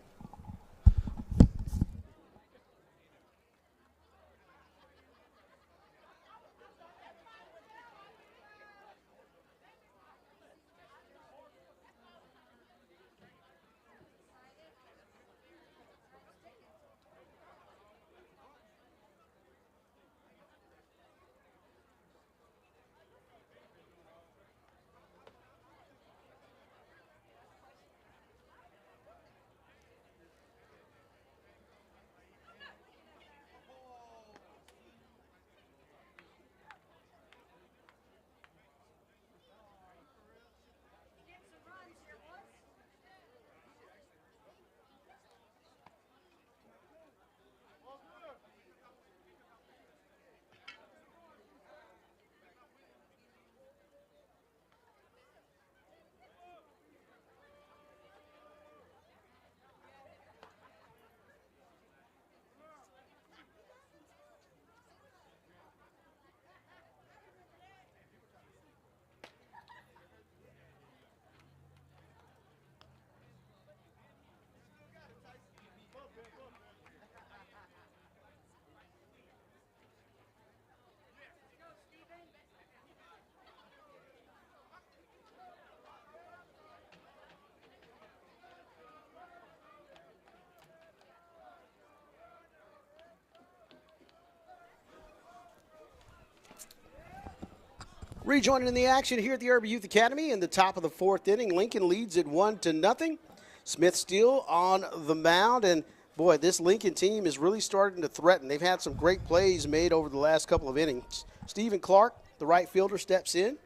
Rejoining the action here at the Urban Youth Academy in the top of the fourth inning. Lincoln leads it 1-0. Smith still on the mound, and boy, this Lincoln team is really starting to threaten. They've had some great plays made over the last couple of innings. Stephen Clark, the right fielder, steps in,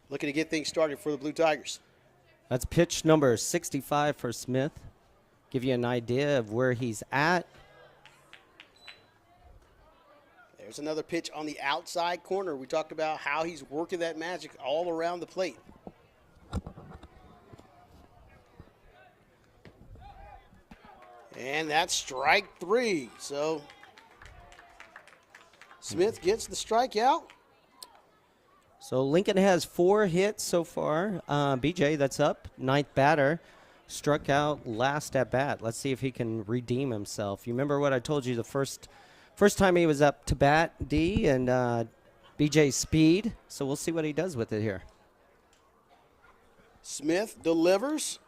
looking to get things started for the Blue Tigers. That's pitch number 65 for Smith. Give you an idea of where he's at. There's another pitch on the outside corner. We talked about how he's working that magic all around the plate. And that's strike 3. So Smith gets the strikeout. So Lincoln has 4 hits so far. BJ, that's up. 9th batter. Struck out last at bat. Let's see if he can redeem himself. You remember what I told you the first time he was up to bat, D, and BJ's speed. So we'll see what he does with it here. Smith delivers.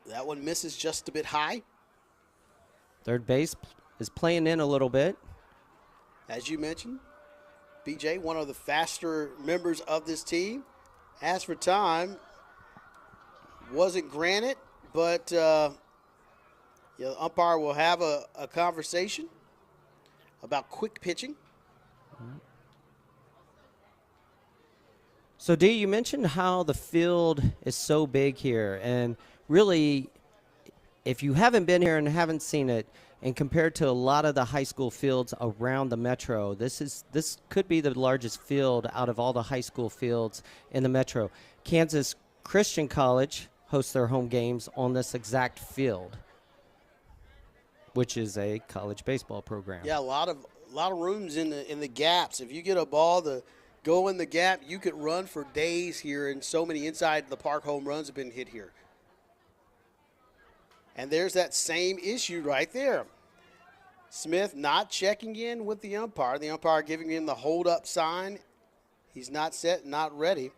That one misses just a bit high. Third base is playing in a little bit. As you mentioned, BJ, one of the faster members of this team. As for time, wasn't granted, but the umpire will have a conversation about quick pitching. So, D, you mentioned how the field is so big here, and really, if you haven't been here and haven't seen it, and compared to a lot of the high school fields around the metro, this could be the largest field out of all the high school fields in the metro. Kansas Christian College hosts their home games on this exact field, which is a college baseball program. Yeah, a lot of rooms in the gaps. If you get a ball to go in the gap, you could run for days here, and so many inside the park home runs have been hit here. And there's that same issue right there. Smith not checking in with the umpire. The umpire giving him the hold-up sign. He's not set, not ready.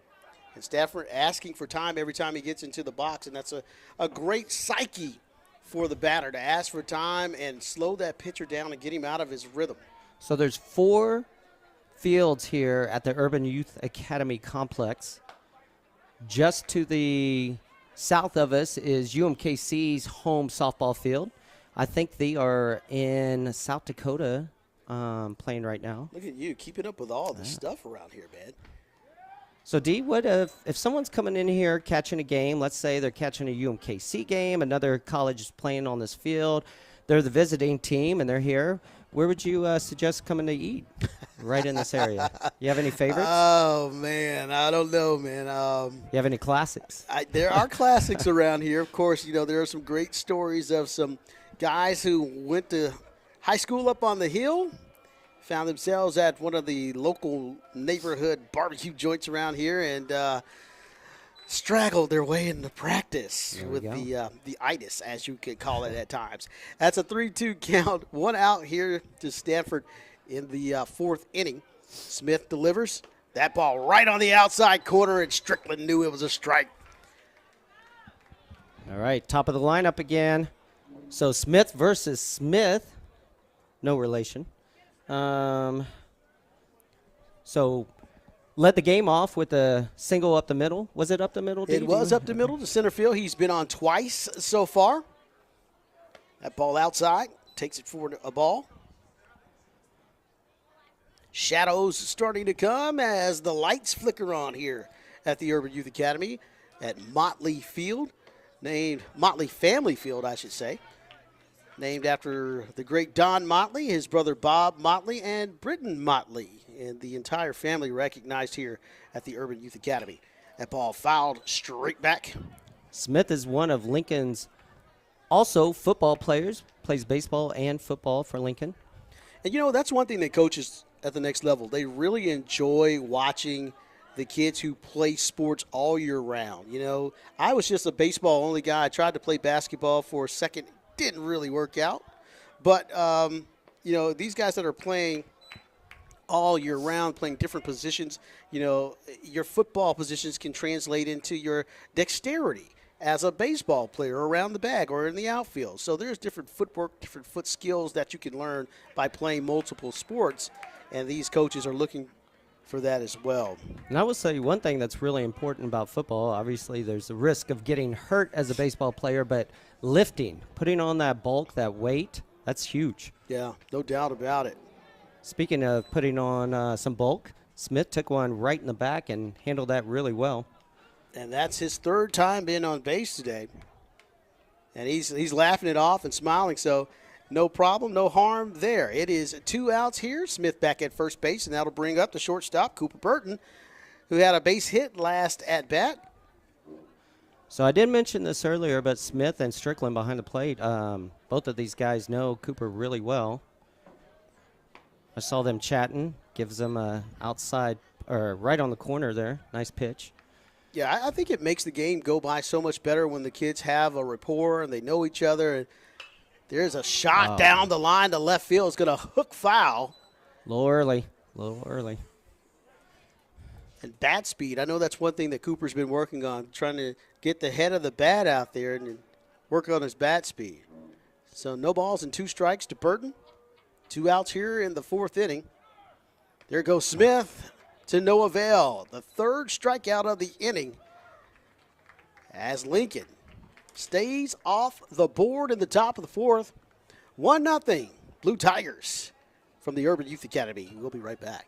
And Stafford asking for time every time he gets into the box, and that's a great psyche for the batter to ask for time and slow that pitcher down and get him out of his rhythm. So there's 4 fields here at the Urban Youth Academy complex. Just to the south of us is UMKC's home softball field. I think they are in South Dakota playing right now. Look at you, keeping up with all the stuff around here, man. So, D, what if someone's coming in here catching a game, let's say they're catching a UMKC game, another college is playing on this field, they're the visiting team and they're here, where would you suggest coming to eat right in this area? You have any favorites? Oh, man, I don't know, man. You have any classics? There are classics around here. Of course, there are some great stories of some guys who went to high school up on the hill, found themselves at one of the local neighborhood barbecue joints around here, and straggled their way into practice with the itis, as you could call it at times. That's a 3-2 count, 1 out here to Stanford in the 4th inning. Smith delivers that ball right on the outside corner, and Strickland knew it was a strike. All right, top of the lineup again. So Smith versus Smith, no relation. So led the game off with a single up the middle. Was it up the middle? It was up the middle to center field. He's been on twice so far. That ball outside, takes it for a ball. Shadows starting to come as the lights flicker on here at the Urban Youth Academy at Motley Field, named Motley Family Field, I should say. Named after the great Don Motley, his brother Bob Motley, and Britton Motley, and the entire family recognized here at the Urban Youth Academy. That ball fouled straight back. Smith is one of Lincoln's also football players, plays baseball and football for Lincoln. And, that's one thing that coaches at the next level, they really enjoy watching the kids who play sports all year round. I was just a baseball-only guy. I tried to play basketball for a second. Didn't really work out. But, these guys that are playing all year round, playing different positions, your football positions can translate into your dexterity as a baseball player around the bag or in the outfield. So there's different footwork, different foot skills that you can learn by playing multiple sports. And these coaches are looking for that as well. And I will say one thing that's really important about football. Obviously, there's a risk of getting hurt as a baseball player, but lifting, putting on that bulk, that weight, that's huge. Yeah, no doubt about it. Speaking of putting on some bulk, Smith took one right in the back and handled that really well. And that's his third time being on base today. And he's laughing it off and smiling, so no problem, no harm there. It is 2 outs here. Smith back at first base, and that'll bring up the shortstop, Cooper Burton, who had a base hit last at bat. So I did mention this earlier, but Smith and Strickland behind the plate, both of these guys know Cooper really well. I saw them chatting, gives them a outside, or right on the corner there, nice pitch. Yeah, I think it makes the game go by so much better when the kids have a rapport and they know each other. And there's a shot down the line to left field. It's going to hook foul. A little early. And bat speed. I know that's one thing that Cooper's been working on, trying to get the head of the bat out there and work on his bat speed. So no balls and 2 strikes to Burton. 2 outs here in the 4th inning. There goes Smith to no avail. The 3rd strikeout of the inning as Lincoln stays off the board in the top of the 4th. 1-0 Blue Tigers from the Urban Youth Academy. We'll be right back.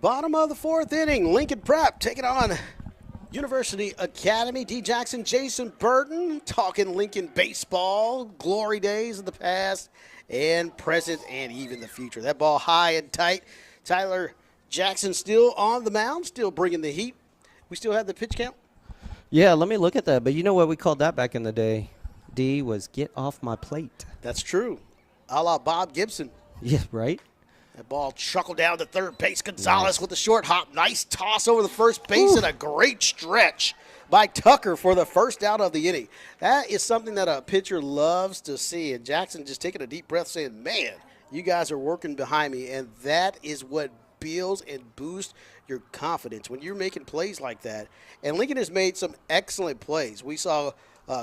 Bottom of the 4th inning, Lincoln Prep taking on University Academy. D. Jackson, Jason Burton talking Lincoln baseball, glory days of the past and present and even the future. That ball high and tight. Tyler Jackson still on the mound, still bringing the heat. We still have the pitch count? Yeah, let me look at that. But you know what we called that back in the day? D was get off my plate. That's true. A la Bob Gibson. Yeah, right? That ball chuckled down to third base. Gonzalez with the short hop. Nice toss over the first base and a great stretch by Tucker for the first out of the inning. That is something that a pitcher loves to see. And Jackson just taking a deep breath saying, man, you guys are working behind me. And that is what builds and boosts your confidence when you're making plays like that. And Lincoln has made some excellent plays. We saw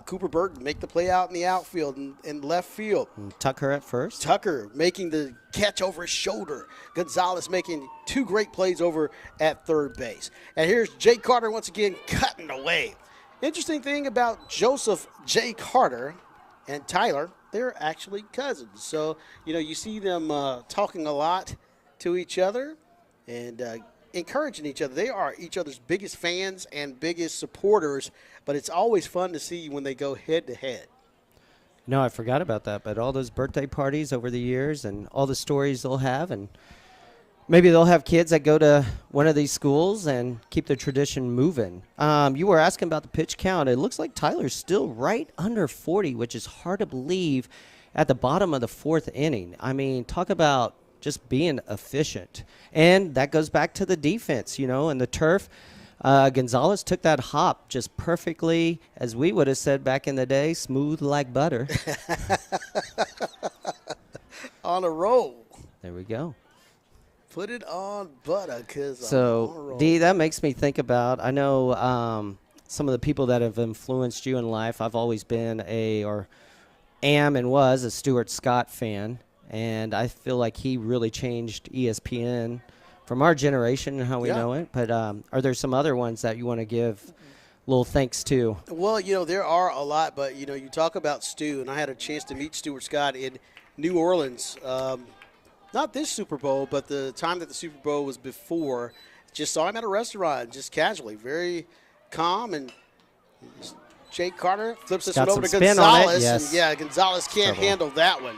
Cooper Burton make the play out in the outfield and left field. And Tucker at first. Tucker making the catch over his shoulder. Gonzalez making 2 great plays over at third base. And here's Jay Carter once again cutting away. Interesting thing about Joseph J. Carter and Tyler, they're actually cousins. So, you see them talking a lot to each other and encouraging each other. They are each other's biggest fans and biggest supporters, but it's always fun to see when they go head-to-head. No, I forgot about that, but all those birthday parties over the years and all the stories they'll have, and Maybe they'll have kids that go to one of these schools and keep the tradition moving. You were asking about the pitch count. It looks like Tyler's still right under 40, which is hard to believe at the bottom of the fourth inning. I mean, talk about just being efficient. And that goes back to the defense, and the turf. Gonzalez took that hop just perfectly, as we would have said back in the day, smooth like butter. On a roll. There we go. Put it on butter, because on a So, roll. Dee, that makes me think about, I know some of the people that have influenced you in life. I've always been am and was a Stuart Scott fan, and I feel like he really changed ESPN from our generation and how we know it. But are there some other ones that you want to give little thanks to? Well, there are a lot, but, you talk about Stu, and I had a chance to meet Stuart Scott in New Orleans. Not this Super Bowl, but the time that the Super Bowl was before. Just saw him at a restaurant, just casually, very calm. And Jake Carter flips this one over to Gonzalez. Yes. And, Gonzalez can't handle that one.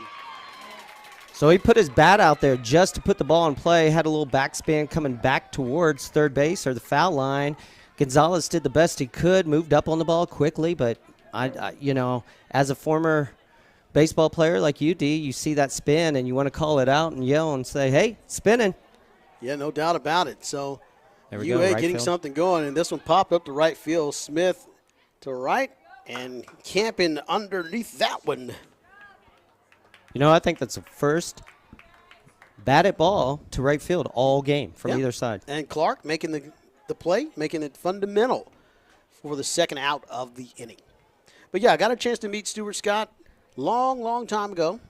So he put his bat out there just to put the ball in play, had a little backspin coming back towards third base or the foul line. Gonzalez did the best he could, moved up on the ball quickly, but, I as a former baseball player like you, D, you see that spin and you want to call it out and yell and say, hey, spinning. Yeah, no doubt about it. So There we UA go, right getting field. something going, and this one popped up to right field. Smith to right and camping underneath that one. I think that's the first batted ball to right field all game from either side. And Clark making the play, making it fundamental for the second out of the inning. But, I got a chance to meet Stuart Scott long time ago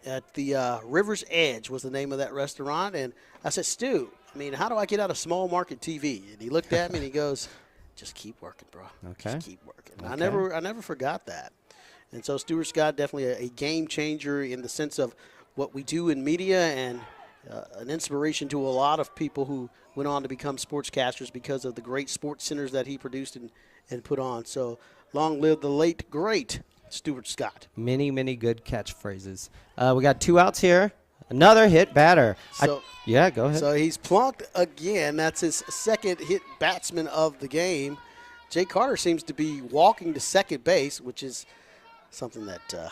at the River's Edge was the name of that restaurant. And I said, Stu, how do I get out of small market TV? And he looked at me and he goes, just keep working, bro. Okay. Just keep working. Okay. I never forgot that. And so Stuart Scott, definitely a game changer in the sense of what we do in media, and an inspiration to a lot of people who went on to become sportscasters because of the great sports centers that he produced and put on. So long live the late, great Stuart Scott. Many, many good catchphrases. We got 2 outs here. Another hit batter. So, go ahead. So he's plunked again. That's his second hit batsman of the game. Jay Carter seems to be walking to second base, which is something that,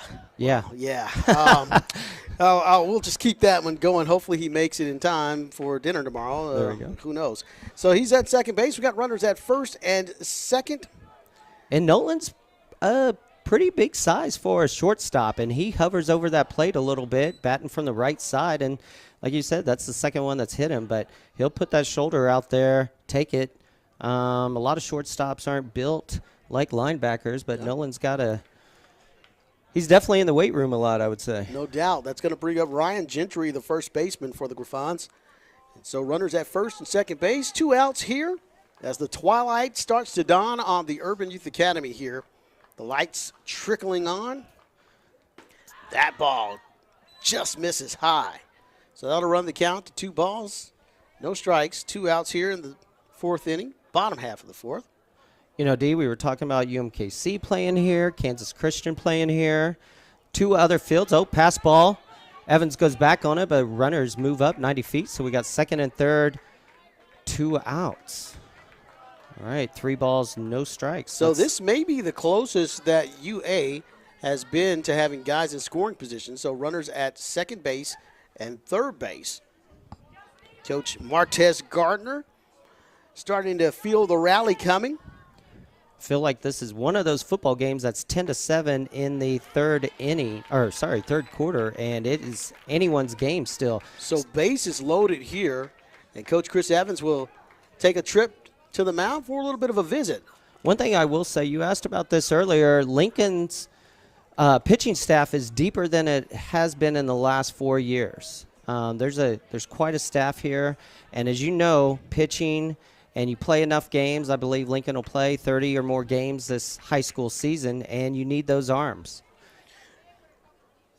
we'll just keep that one going. Hopefully he makes it in time for dinner tomorrow. There we go. Who knows? So he's at second base. We got runners at first and second. And Nolan's pretty big size for a shortstop, and he hovers over that plate a little bit, batting from the right side. And like you said, that's the second one that's hit him, but he'll put that shoulder out there, take it. A lot of shortstops aren't built like linebackers, but Nolan's he's definitely in the weight room a lot, I would say. No doubt. That's going to bring up Ryan Gentry, the first baseman for the Griffons. And so runners at first and second base. 2 outs here as the twilight starts to dawn on the Urban Youth Academy here. The lights trickling on. That ball just misses high. So that'll run the count to 2 balls, no strikes. 2 outs here in the fourth inning, bottom half of the fourth. D, we were talking about UMKC playing here, Kansas Christian playing here. 2 other fields. Oh, pass ball. Evans goes back on it, but runners move up 90 feet. So we got second and third, 2 outs. All right, 3 balls, no strikes. So this may be the closest that UA has been to having guys in scoring position. So runners at second base and third base. Coach Martez Gardner starting to feel the rally coming. Feel like this is one of those football games that's 10-7 in the third quarter, and it is anyone's game still. So base is loaded here, and Coach Chris Evans will take a trip to the mound for a little bit of a visit. One thing I will say, you asked about this earlier, Lincoln's pitching staff is deeper than it has been in the last 4 years. There's quite a staff here, and as you know, pitching and you play enough games, I believe Lincoln will play 30 or more games this high school season, and you need those arms.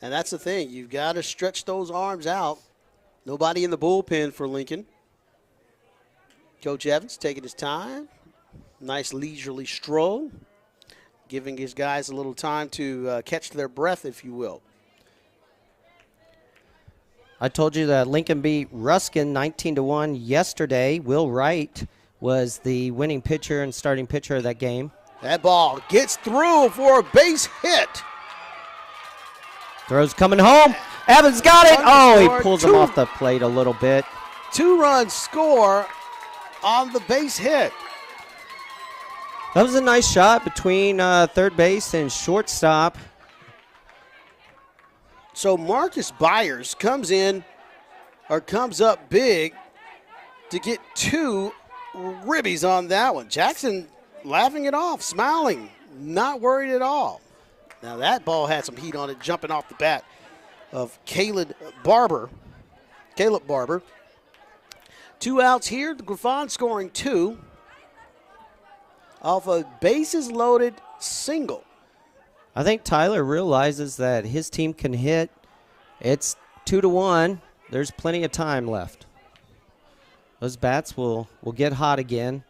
And that's the thing. You've got to stretch those arms out. Nobody in the bullpen for Lincoln. Coach Evans taking his time. Nice leisurely stroll. Giving his guys a little time to catch their breath, if you will. I told you that Lincoln beat Ruskin 19-1 yesterday. Will Wright was the winning pitcher and starting pitcher of that game. That ball gets through for a base hit. Throw's coming home. Evans got it. Oh, he pulls him Two. off the plate a little bit. 2-run score on the base hit. That was a nice shot between third base and shortstop. So Marcus Byers comes up big to get 2 ribbies on that one. Jackson laughing it off, smiling, not worried at all. Now that ball had some heat on it, jumping off the bat of Caleb Barber. 2 outs here. The Griffons scoring 2 off a bases loaded single. I think Tyler realizes that his team can hit. It's 2-1. There's plenty of time left. Those bats will get hot again.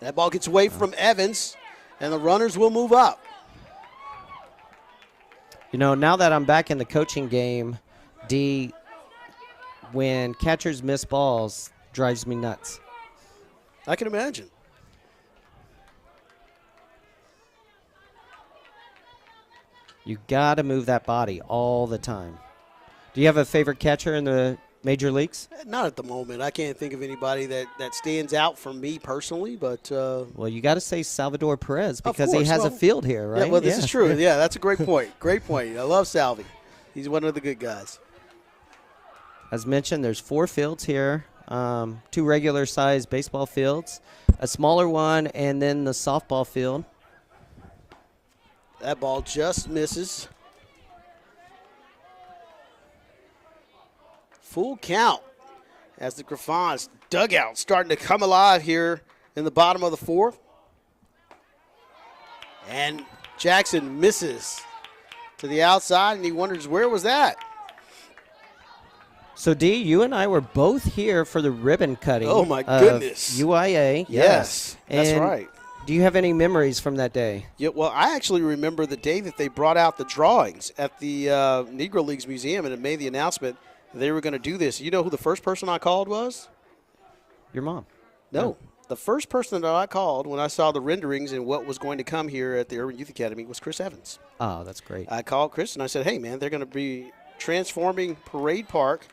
That ball gets away from Evans, and the runners will move up. You know, now that I'm back in the coaching game, D, when catchers miss balls, drives me nuts. I can imagine. You got to move that body all the time. Do you have a favorite catcher in the major leagues? Not at the moment. I can't think of anybody that stands out for me personally, but Well, you got to say Salvador Perez Of because he course. has a Well, field here, right? yeah, well, this is true. Yeah, that's a great point. Great point. I love Salvi. He's one of the good guys. As mentioned, there's 4 fields here, 2 regular-sized baseball fields, a smaller one, and then the softball field. That ball just misses. Full count as the Griffons dugout starting to come alive here in the bottom of the 4th. And Jackson misses to the outside, and he wonders, where was that? So, D, you and I were both here for the ribbon cutting. Oh, my of goodness. UIA. Yes, that's And right. Do you have any memories from that day? Yeah, well, I actually remember the day that they brought out the drawings at the Negro Leagues Museum, and it made the announcement that they were going to do this. You know who the first person I called was? Your mom. No. The first person that I called when I saw the renderings and what was going to come here at the Urban Youth Academy was Chris Evans. Oh, that's great. I called Chris and I said, hey, man, they're going to be transforming Parade Park,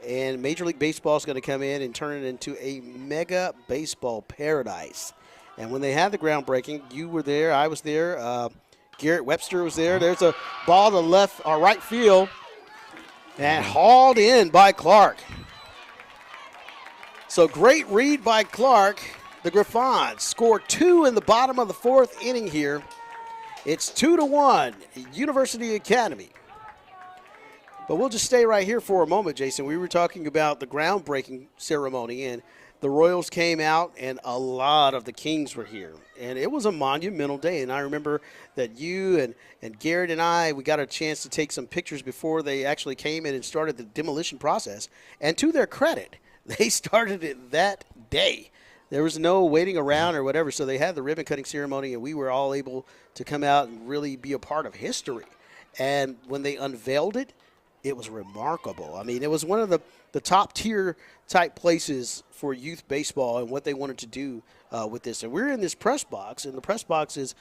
and Major League Baseball is going to come in and turn it into a mega baseball paradise. And when they had the groundbreaking, you were there, I was there, Garrett Webster was there. There's a ball to left or right field and hauled in by Clark. So great read by Clark. The Griffons score 2 in the bottom of the 4th inning here. It's 2-1, University Academy. But we'll just stay right here for a moment, Jason. We were talking about the groundbreaking ceremony, and the Royals came out, and a lot of the Kings were here. And it was a monumental day. And I remember that you and Garrett and I, we got a chance to take some pictures before they actually came in and started the demolition process. And to their credit, they started it that day. There was no waiting around or whatever. So they had the ribbon cutting ceremony, and we were all able to come out and really be a part of history. And when they unveiled it, it was remarkable. I mean, it was one of the top tier type places for youth baseball and what they wanted to do with this. And we're in this press box, and the press box is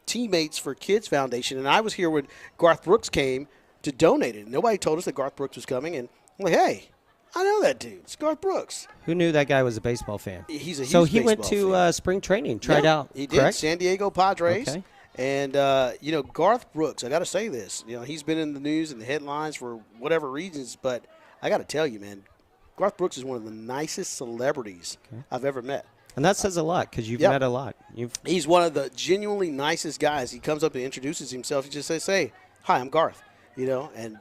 Teammates for Kids Foundation. And I was here when Garth Brooks came to donate it. Nobody told us that Garth Brooks was coming. And I'm like, hey, I know that dude. It's Garth Brooks. Who knew that guy was a baseball fan? He's a huge So he went baseball to fan. spring training, tried out, He did. correct? San Diego Padres. Okay. And, Garth Brooks, I got to say this. He's been in the news and the headlines for whatever reasons, but I got to tell you, man, Garth Brooks is one of the nicest celebrities I've ever met. And that says a lot because you've Yep. met a lot. He's one of the genuinely nicest guys. He comes up and introduces himself. He just says, hey, hi, I'm Garth, and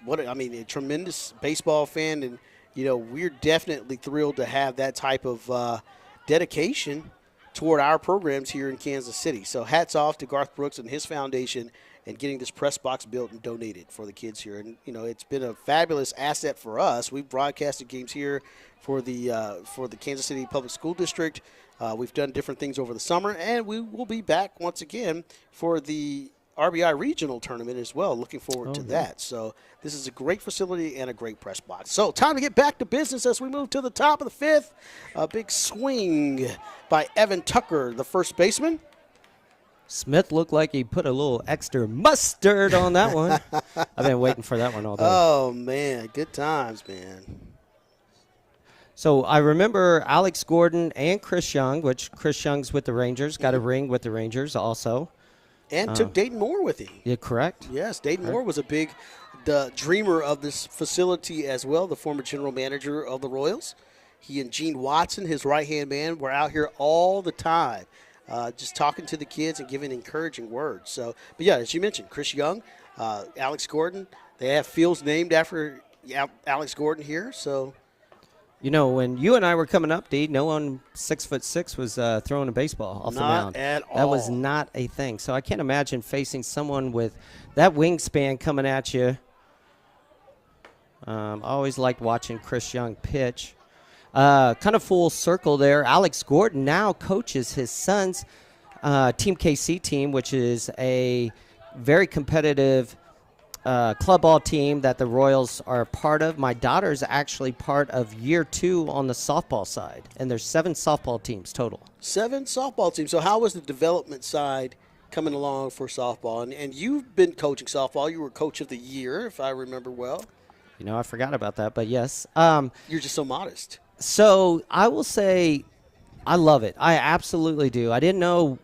a tremendous baseball fan. And, we're definitely thrilled to have that type of dedication toward our programs here in Kansas City. So hats off to Garth Brooks and his foundation and getting this press box built and donated for the kids here. And, it's been a fabulous asset for us. We've broadcasted games here for the Kansas City Public School District. We've done different things over the summer, and we will be back once again for the RBI regional tournament as well. Looking forward to that. So this is a great facility and a great press box. So time to get back to business as we move to the top of the fifth. A big swing by Evan Tucker, the first baseman. Smith looked like he put a little extra mustard on that one. I've been waiting for that one all day. Oh, man. Good times, man. So I remember Alex Gordon and Chris Young, which Chris Young's with the Rangers, got a ring with the Rangers also. And took Dayton Moore with him. Yeah, correct? Yes, Dayton Moore was a big dreamer of this facility as well, the former general manager of the Royals. He and Gene Watson, his right-hand man, were out here all the time. Just talking to the kids and giving encouraging words. So, but yeah, as you mentioned, Chris Young, Alex Gordon, they have fields named after Alex Gordon here. So, you know, when you and I were coming up, D, no one 6'6" was throwing a baseball off the mound. Not at all. That was not a thing. So I can't imagine facing someone with that wingspan coming at you. I always liked watching Chris Young pitch. Kind of full circle there. Alex Gordon now coaches his son's Team KC team, which is a very competitive club ball team that the Royals are a part of. My daughter's actually part of year 2 on the softball side, and there's 7 softball teams total. 7 softball teams. So how was the development side coming along for softball? And you've been coaching softball. You were coach of the year, if I remember well. You know, I forgot about that, but yes. You're just so modest. So I will say I love it. I absolutely do. I didn't know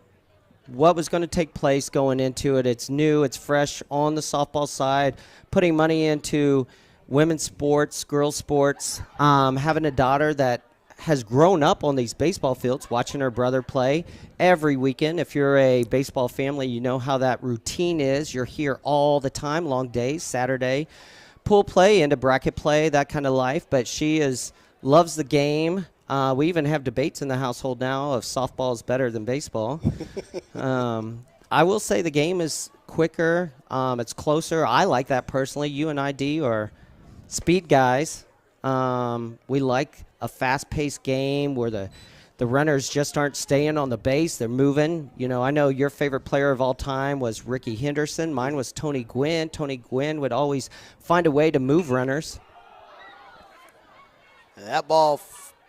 what was going to take place going into it. It's new. It's fresh on the softball side. Putting money into women's sports, girls' sports. Having a daughter that has grown up on these baseball fields, watching her brother play every weekend. If you're a baseball family, you know how that routine is. You're here all the time, long days, Saturday, pool play, into bracket play, that kind of life. But she loves the game. We even have debates in the household now of softball is better than baseball. I will say the game is quicker. It's closer. I like that personally. You and I, D, are speed guys. We like a fast-paced game where the runners just aren't staying on the base. They're moving. You know, I know your favorite player of all time was Ricky Henderson. Mine was Tony Gwynn. Tony Gwynn would always find a way to move runners. That ball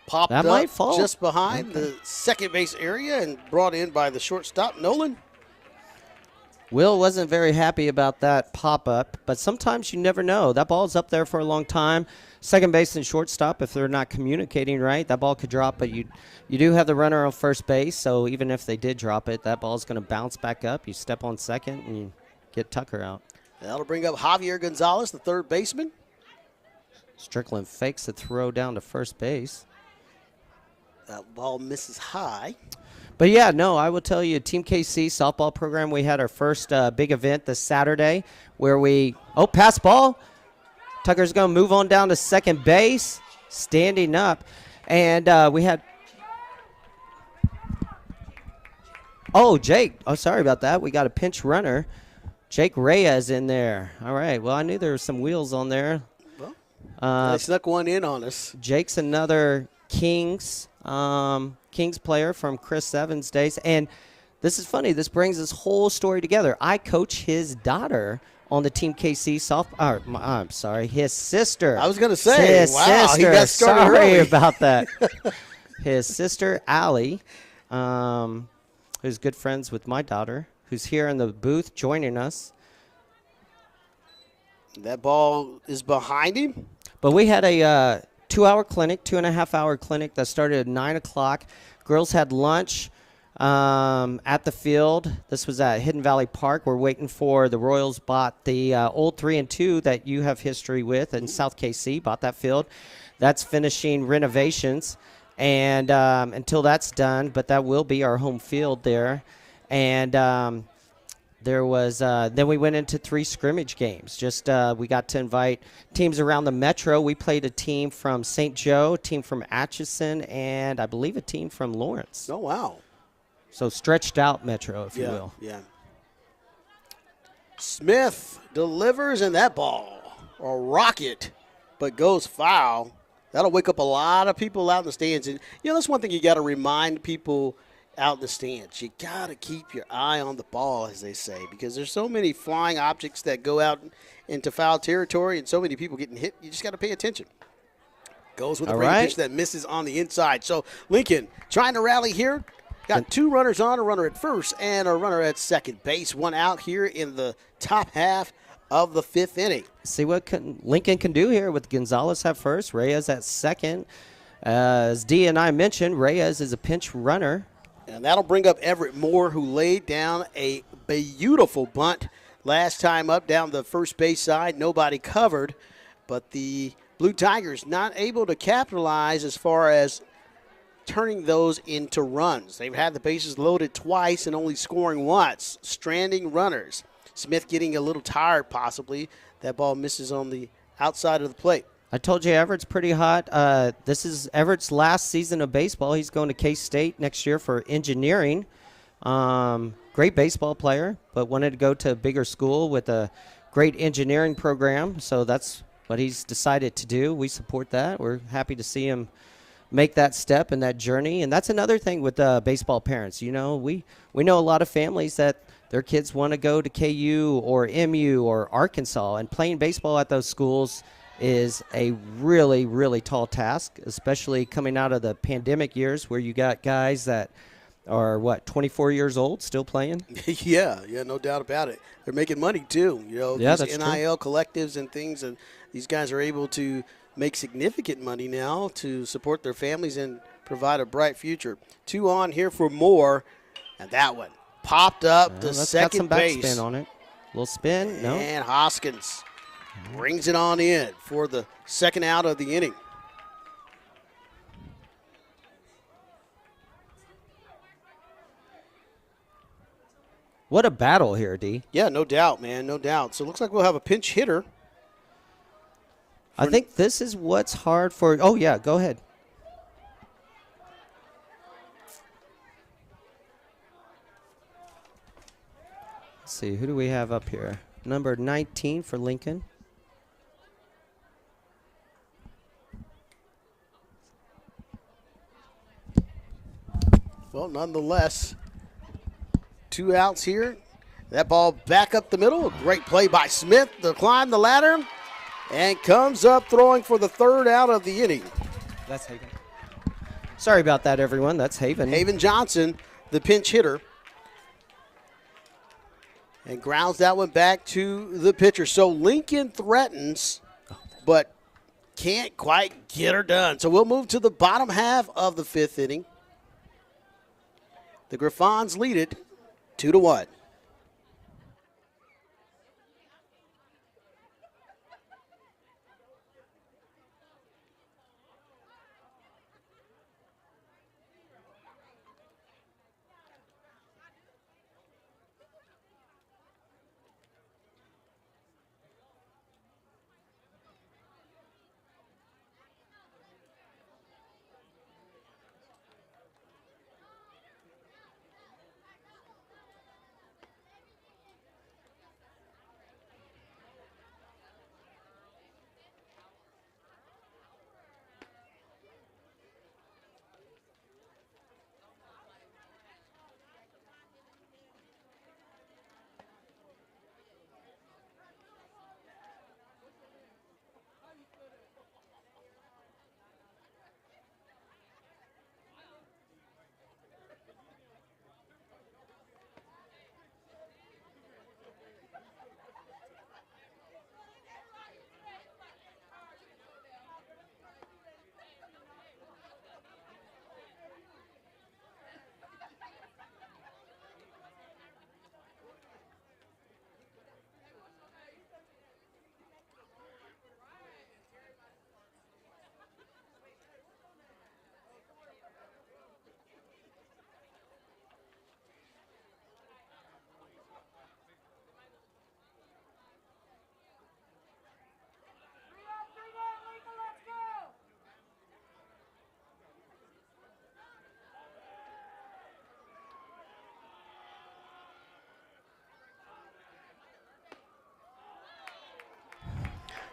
popped that up might fall just behind the second base area and brought in by the shortstop, Nolan. Will wasn't very happy about that pop-up, but sometimes you never know. That ball's up there for a long time. Second base and shortstop, if they're not communicating right, that ball could drop, but you do have the runner on first base, so even if they did drop it, that ball's going to bounce back up. You step on second, and you get Tucker out. That'll bring up Javier Gonzalez, the third baseman. Strickland fakes the throw down to first base. That ball misses high. But, yeah, no, I will tell you, Team KC softball program, we had our first big event this Saturday where pass ball. Tucker's going to move on down to second base, standing up. And we had Jake. Oh, sorry about that. We got a pinch runner. Jake Reyes in there. All right. Well, I knew there were some wheels on there. They snuck one in on us. Jake's another Kings player from Chris Evans' days. And this is funny. This brings this whole story together. I coach his daughter on the Team KC his sister. I was going to say, his wow, sister. he got started Sorry early. about that. His sister, Allie, who's good friends with my daughter, who's here in the booth joining us. That ball is behind him. But we had a 2-hour clinic, 2.5-hour clinic that started at 9 o'clock. Girls had lunch at the field. This was at Hidden Valley Park. We're waiting for the Royals bought the old 3-2 that you have history with in South KC, bought that field. That's finishing renovations and until that's done, but that will be our home field there. And there was then we went into 3 scrimmage games. Just we got to invite teams around the metro. We played a team from St. Joe, a team from Atchison, and I believe a team from Lawrence. Oh, wow. So stretched out metro, if you will. Yeah. Smith delivers, and that ball, a rocket, but goes foul. That'll wake up a lot of people out in the stands. And, that's one thing you got to remind people, out in the stands. You got to keep your eye on the ball, as they say, because there's so many flying objects that go out into foul territory and so many people getting hit. You just got to pay attention. Goes with a breaking pitch that misses on the inside. So Lincoln trying to rally here. Got two runners on, a runner at first and a runner at second base. One out here in the top half of the fifth inning. See what Lincoln can do here with Gonzalez at first, Reyes at second. As Dee and I mentioned, Reyes is a pinch runner. And that'll bring up Everett Moore, who laid down a beautiful bunt last time up down the first base side. Nobody covered, but the Blue Tigers not able to capitalize as far as turning those into runs. They've had the bases loaded twice and only scoring once, stranding runners. Smith getting a little tired possibly. That ball misses on the outside of the plate. I told you Everett's pretty hot. This is Everett's last season of baseball. He's going to K-State next year for engineering. Great baseball player, but wanted to go to a bigger school with a great engineering program. So that's what he's decided to do. We support that. We're happy to see him make that step and that journey. And that's another thing with baseball parents. You know, we know a lot of families that their kids want to go to KU or MU or Arkansas, and playing baseball at those schools is a really, really tall task, especially coming out of the pandemic years where you got guys that are, 24 years old still playing? Yeah, no doubt about it. They're making money, too. You know, yeah, these that's NIL collectives and things, and these guys are able to make significant money now to support their families and provide a bright future. 2 on here for Moore, and that one popped up the second base. Got some backspin on it. Little spin, no. And Hoskins brings it on in for the second out of the inning. What a battle here, D. Yeah, no doubt, man, no doubt. So it looks like we'll have a pinch hitter. I think this is what's hard for. Oh, yeah, go ahead. Let's see, who do we have up here? Number 19 for Lincoln. Well, nonetheless, 2 outs here. That ball back up the middle. A great play by Smith to climb the ladder and comes up throwing for the third out of the inning. That's Haven. Sorry about that, everyone. That's Haven. Haven Johnson, the pinch hitter. And grounds that one back to the pitcher. So Lincoln threatens, but can't quite get her done. So we'll move to the bottom half of the fifth inning. The Griffons lead it 2-1.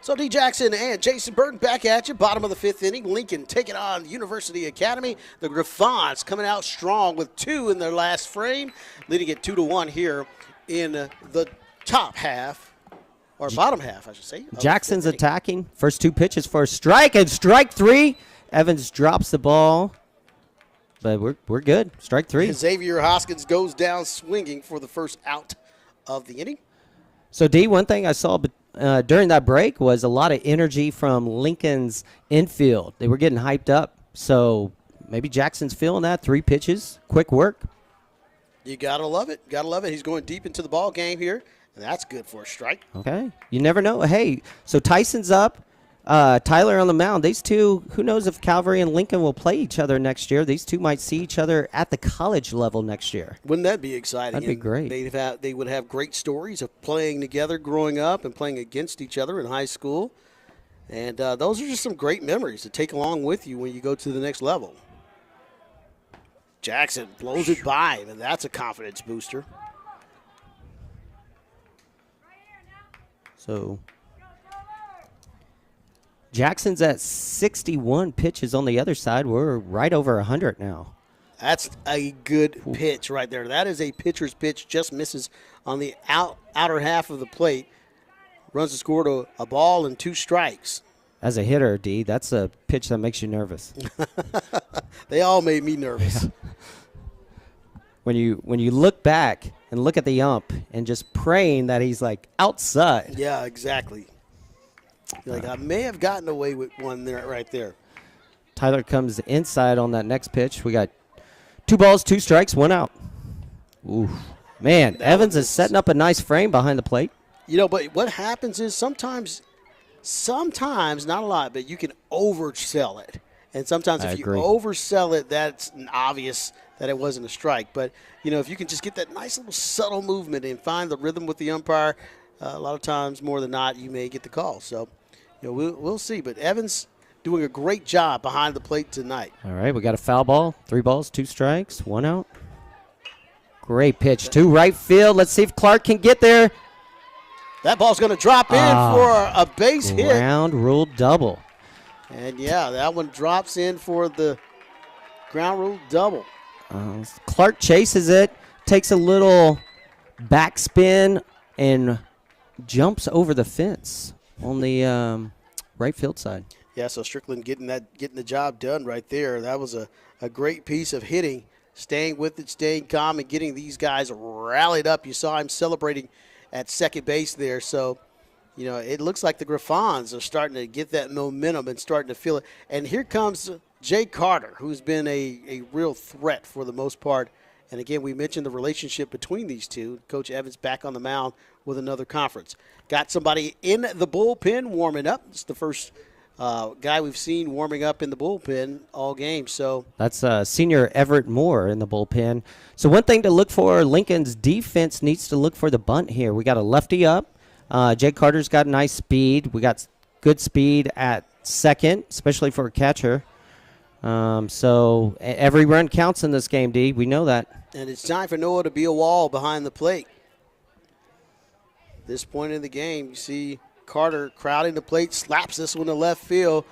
So D. Jackson and Jason Burton back at you. Bottom of the 5th inning. Lincoln taking on University Academy. The Griffons coming out strong with 2 in their last frame, leading it 2-1 here in the top half, or bottom half, I should say. Jackson's attacking. First 2 pitches for a strike, and strike 3. Evans drops the ball, but we're good. Strike 3. Xavier Hoskins goes down swinging for the first out of the inning. So, D, one thing I saw during that break was a lot of energy from Lincoln's infield. They were getting hyped up. So maybe Jackson's feeling that. 3 pitches, quick work. You got to love it. Got to love it. He's going deep into the ball game here, and that's good for a strike. Okay. You never know. Hey, so Tyson's up. Tyler on the mound. These two, who knows if Calvary and Lincoln will play each other next year. These two might see each other at the college level next year. Wouldn't that be exciting? That'd be great. They would have great stories of playing together growing up and playing against each other in high school. And those are just some great memories to take along with you when you go to the next level. Jackson blows it by, and that's a confidence booster. So Jackson's at 61 pitches on the other side. We're right over 100 now. That's a good pitch right there. That is a pitcher's pitch, just misses on the outer half of the plate. Runs the score to a ball and 2 strikes. As a hitter, D, that's a pitch that makes you nervous. They all made me nervous. When you look back and look at the ump and just praying that he's like outside. Yeah, exactly. You're like, I may have gotten away with one there, right there. Tyler comes inside on that next pitch. We got 2 balls, 2 strikes, 1 out. Ooh, man, Evans is setting up a nice frame behind the plate. You know, but what happens is sometimes, not a lot, but you can oversell it. And sometimes if you oversell it, that's obvious that it wasn't a strike. But, you know, if you can just get that nice little subtle movement and find the rhythm with the umpire, a lot of times, more than not, you may get the call. So, you know, we'll see. But Evans doing a great job behind the plate tonight. All right, we got a foul ball. 3 balls, 2 strikes, 1 out. Great pitch to right field. Let's see if Clark can get there. That ball's going to drop in for a base hit. Ground rule double. And, yeah, that one drops in for the ground rule double. Clark chases it, takes a little backspin, and jumps over the fence on the right field side. Yeah, so Strickland getting the job done right there. That was a great piece of hitting, staying with it, staying calm, and getting these guys rallied up. You saw him celebrating at second base there. So, you know, it looks like the Griffons are starting to get that momentum and starting to feel it. And here comes Jay Carter, who's been a real threat for the most part. And, again, we mentioned the relationship between these two. Coach Evans back on the mound with another conference. Got somebody in the bullpen warming up. It's the first guy we've seen warming up in the bullpen all game. So that's senior Everett Moore in the bullpen. So one thing to look for, Lincoln's defense needs to look for the bunt here. We got a lefty up. Jay Carter's got nice speed. We got good speed at second, especially for a catcher. So every run counts in this game, D. We know that. And it's time for Noah to be a wall behind the plate. This point in the game, you see Carter crowding the plate, slaps this one to left field.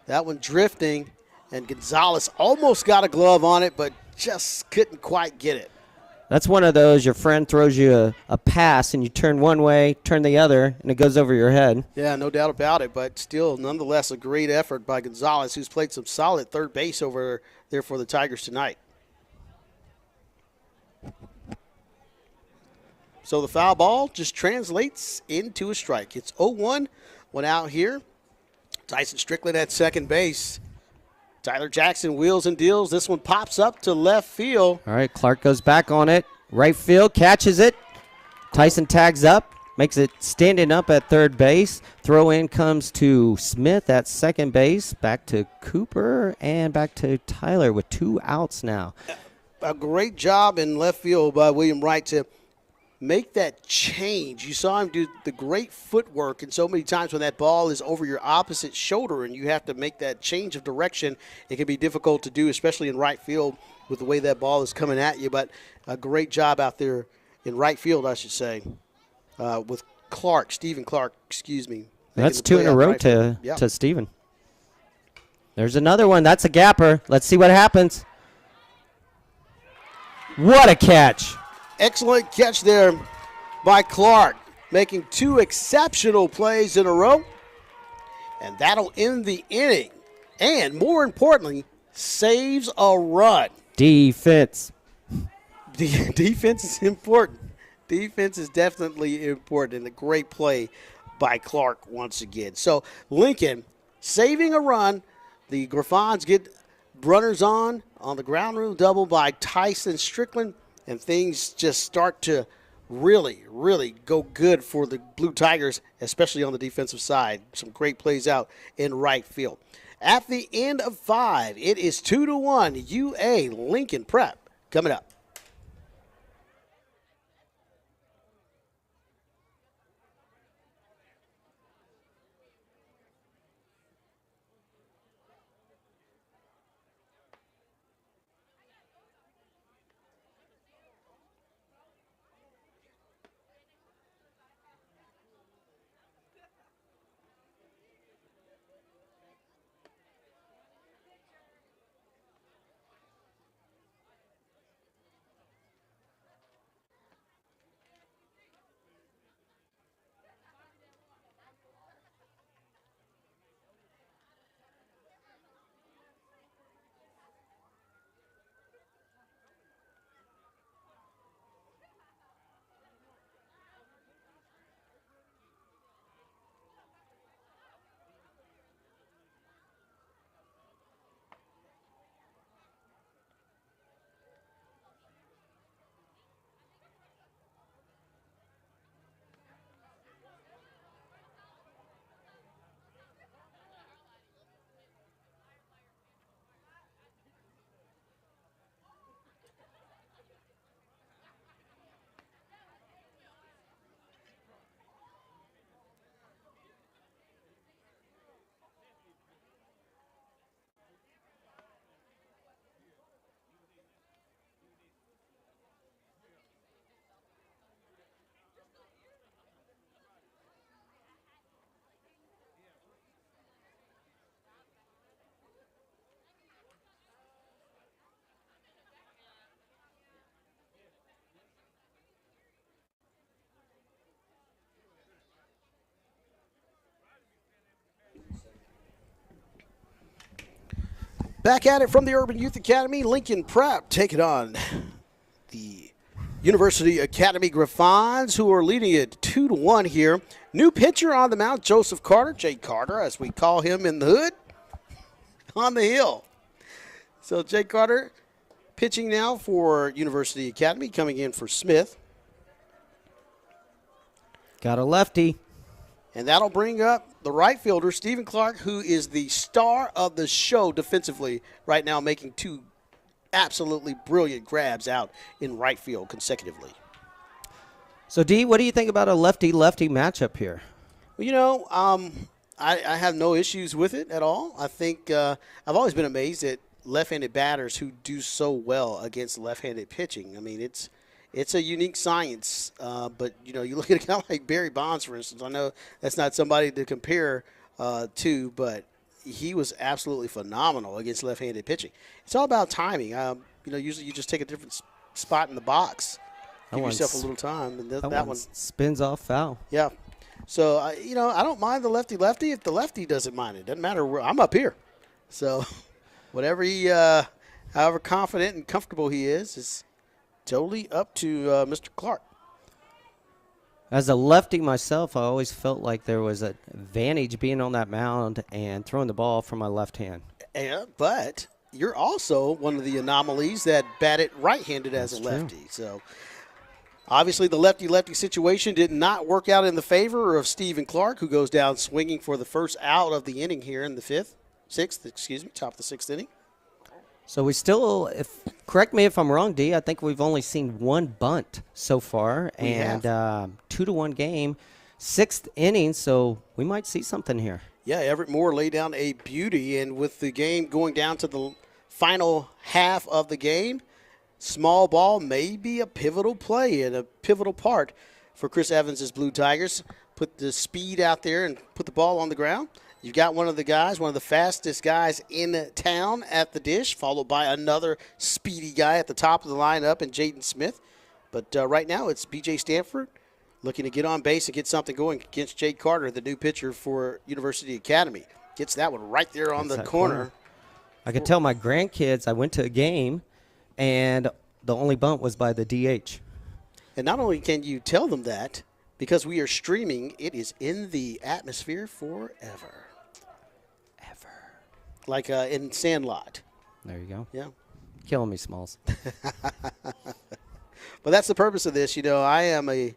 That one drifting, and Gonzalez almost got a glove on it, but just couldn't quite get it. That's one of those, your friend throws you a pass, and you turn one way, turn the other, and it goes over your head. Yeah, no doubt about it, but still, nonetheless, a great effort by Gonzalez, who's played some solid third base over there for the Tigers tonight. So the foul ball just translates into a strike. It's 0-1, one out here. Tyson Strickland at second base. Tyler Jackson wheels and deals. This one pops up to left field. All right, Clark goes back on it. Right field, catches it. Tyson tags up, makes it standing up at third base. Throw in comes to Smith at second base. Back to Cooper and back to Tyler with 2 outs now. A great job in left field by William Wright to make that change. You saw him do the great footwork, and so many times when that ball is over your opposite shoulder and you have to make that change of direction, it can be difficult to do, especially in right field with the way that ball is coming at you. But a great job out there in right field, I should say, with Stephen Clark, That's the 2 play in a out row right field. Yeah. to Steven. There's another one. That's a gapper. Let's see what happens. What a catch. Excellent catch there by Clark, making 2 exceptional plays in a row. And that'll end the inning. And more importantly, saves a run. Defense. Defense is important. Defense is definitely important, and a great play by Clark once again. So Lincoln saving a run. The Griffons get runners on the ground rule double by Tyson Strickland, and things just start to really, really go good for the Blue Tigers, especially on the defensive side. Some great plays out in right field. At the end of 5, it is 2-1 UA Lincoln Prep coming up. Back at it from the Urban Youth Academy, Lincoln Prep taking on the University Academy Griffons, who are leading it 2-1 here. New pitcher on the mound, Joseph Carter, Jay Carter, as we call him in the hood, on the hill. So Jay Carter pitching now for University Academy, coming in for Smith. Got a lefty. And that'll bring up the right fielder, Stephen Clark, who is the star of the show defensively right now, making 2 absolutely brilliant grabs out in right field consecutively. So, D, what do you think about a lefty-lefty matchup here? Well, you know, I have no issues with it at all. I think I've always been amazed at left-handed batters who do so well against left-handed pitching. I mean, it's a unique science, but, you know, you look at a guy like Barry Bonds, for instance. I know that's not somebody to compare to, but he was absolutely phenomenal against left-handed pitching. It's all about timing. You know, usually you just take a different spot in the box, give yourself a little time, and that one spins off foul. Yeah. So, you know, I don't mind the lefty-lefty if the lefty doesn't mind it. Doesn't matter where I'm up here. So, whatever he, however confident and comfortable he is totally up to Mr. Clark. As a lefty myself, I always felt like there was an advantage being on that mound and throwing the ball from my left hand. Yeah, but you're also one of the anomalies that batted right-handed as a lefty. True. So, obviously, the lefty-lefty situation did not work out in the favor of Stephen Clark, who goes down swinging for the first out of the inning here in the top of the 6th inning. So we still, correct me if I'm wrong, D, I think we've only seen 1 bunt so far. We have. 2-1 game, 6th inning, so we might see something here. Yeah, Everett Moore laid down a beauty, and with the game going down to the final half of the game, small ball may be a pivotal play and a pivotal part for Chris Evans' Blue Tigers. put the speed out there and put the ball on the ground. You've got one of the fastest guys in town at the dish, followed by another speedy guy at the top of the lineup in Jaden Smith. But right now it's B.J. Stanford looking to get on base and get something going against Jake Carter, the new pitcher for University Academy. Gets that one right there on the corner. I could tell my grandkids I went to a game, and the only bunt was by the DH. And not only can you tell them that, because we are streaming, it is in the atmosphere forever. Ever. Like in Sandlot. There you go. Yeah. Killing me, Smalls. But that's the purpose of this. You know, I am a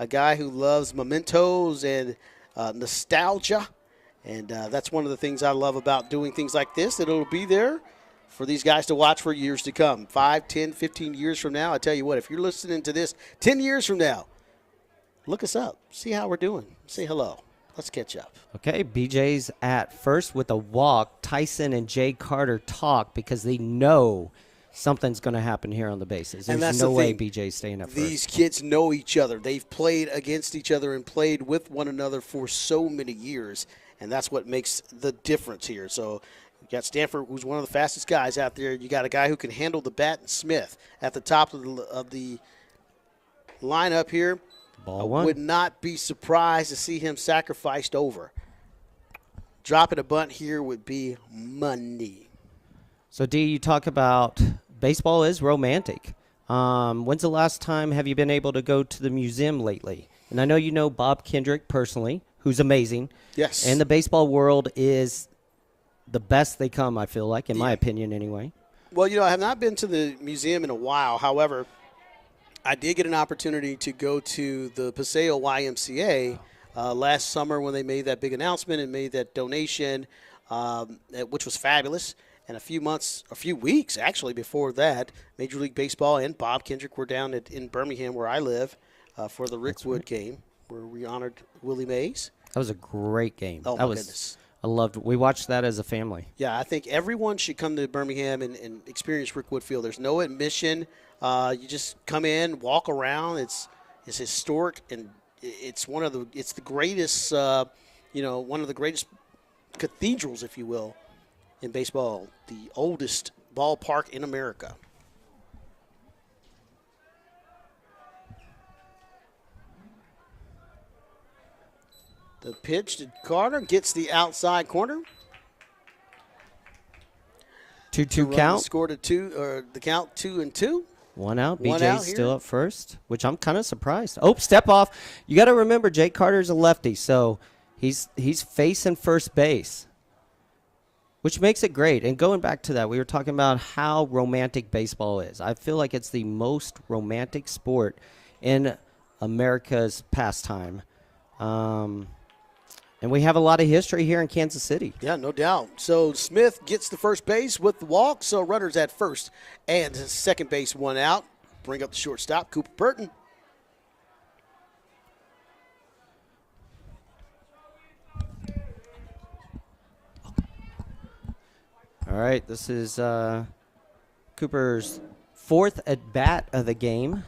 guy who loves mementos and nostalgia. And that's one of the things I love about doing things like this, that it'll be there for these guys to watch for years to come. 5, 10, 15 years from now, I tell you what, if you're listening to this 10 years from now, look us up. See how we're doing. Say hello. Let's catch up. Okay, BJ's at first with a walk. Tyson and Jay Carter talk because they know something's going to happen here on the bases. And There's that's no the way thing. BJ's staying at first. These kids know each other. They've played against each other and played with one another for so many years, and that's what makes the difference here. So you got Stanford, who's one of the fastest guys out there. You got a guy who can handle the bat, and Smith at the top of the lineup here. Ball one. Would not be surprised to see him sacrificed over. Dropping a bunt here would be money. So, D, you talk about baseball is romantic. When's the last time have you been able to go to the museum lately? And I know you know Bob Kendrick personally, who's amazing. Yes. And the baseball world is the best they come, I feel like, in my opinion anyway. Well, you know, I have not been to the museum in a while. However, I did get an opportunity to go to the Paseo YMCA last summer when they made that big announcement and made that donation, which was fabulous. And a few weeks actually before that, Major League Baseball and Bob Kendrick were down in Birmingham, where I live, for the Rick Wood game, where we honored Willie Mays. That was a great game. Oh, my goodness. I loved it. We watched that as a family. Yeah, I think everyone should come to Birmingham and experience Rick Wood Field. There's no admission. You just come in, walk around. It's historic, and it's the greatest, one of the greatest cathedrals, if you will, in baseball. The oldest ballpark in America. The pitch to Carter gets the outside corner. 2-2 count. Scored the count 2-2. One out. One BJ's out still here. up first, which I'm kind of surprised. Oh, step off. You got to remember, Jake Carter's a lefty, so he's facing first base, which makes it great. And going back to that, we were talking about how romantic baseball is. I feel like it's the most romantic sport in America's pastime. And we have a lot of history here in Kansas City. Yeah, no doubt. So Smith gets the first base with the walk. So runners at first and second base, one out. Bring up the shortstop, Cooper Burton. All right, this is Cooper's fourth at bat of the game.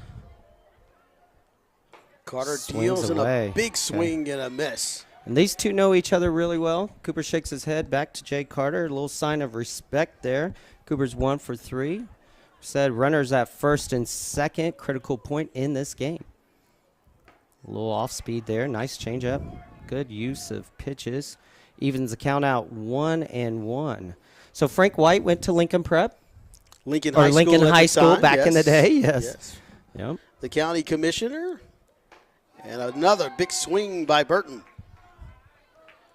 Carter Swings deals in away. a big swing and a miss. And these two know each other really well. Cooper shakes his head back to Jay Carter. A little sign of respect there. Cooper's 1 for 3. Said runners at first and second. Critical point in this game. A little off speed there. Nice changeup. Good use of pitches. Evens the count out 1-1. So Frank White went to Lincoln Prep. Lincoln Or High Lincoln School, at High the School time. back in the Yes. day. Yes. Yes. Yep. The county commissioner. And another big swing by Burton.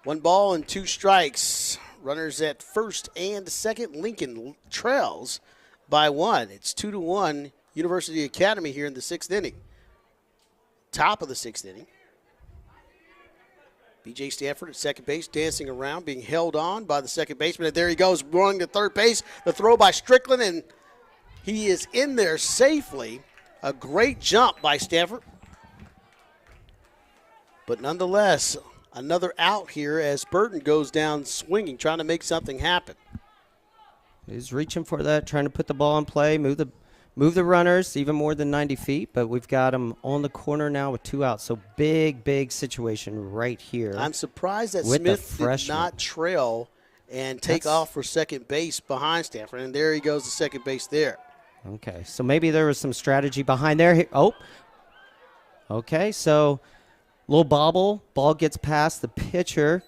1 ball and 2 strikes. Runners at first and second. Lincoln trails by 1. It's 2-1 University Academy here in the 6th inning. Top of the 6th inning. B.J. Stanford at second base, dancing around, being held on by the second baseman. And there he goes, running to third base. The throw by Strickland, and he is in there safely. A great jump by Stanford. But nonetheless, another out here as Burton goes down swinging, trying to make something happen. He's reaching for that, trying to put the ball in play, move move the runners even more than 90 feet, but we've got them on the corner now with 2 outs. So big situation right here. I'm surprised that with the Smith did freshman. not trail and take off for second base behind Stanford. And there he goes to second base there. Okay, so maybe there was some strategy behind there. Oh, okay, so little bobble. Ball gets past the pitcher,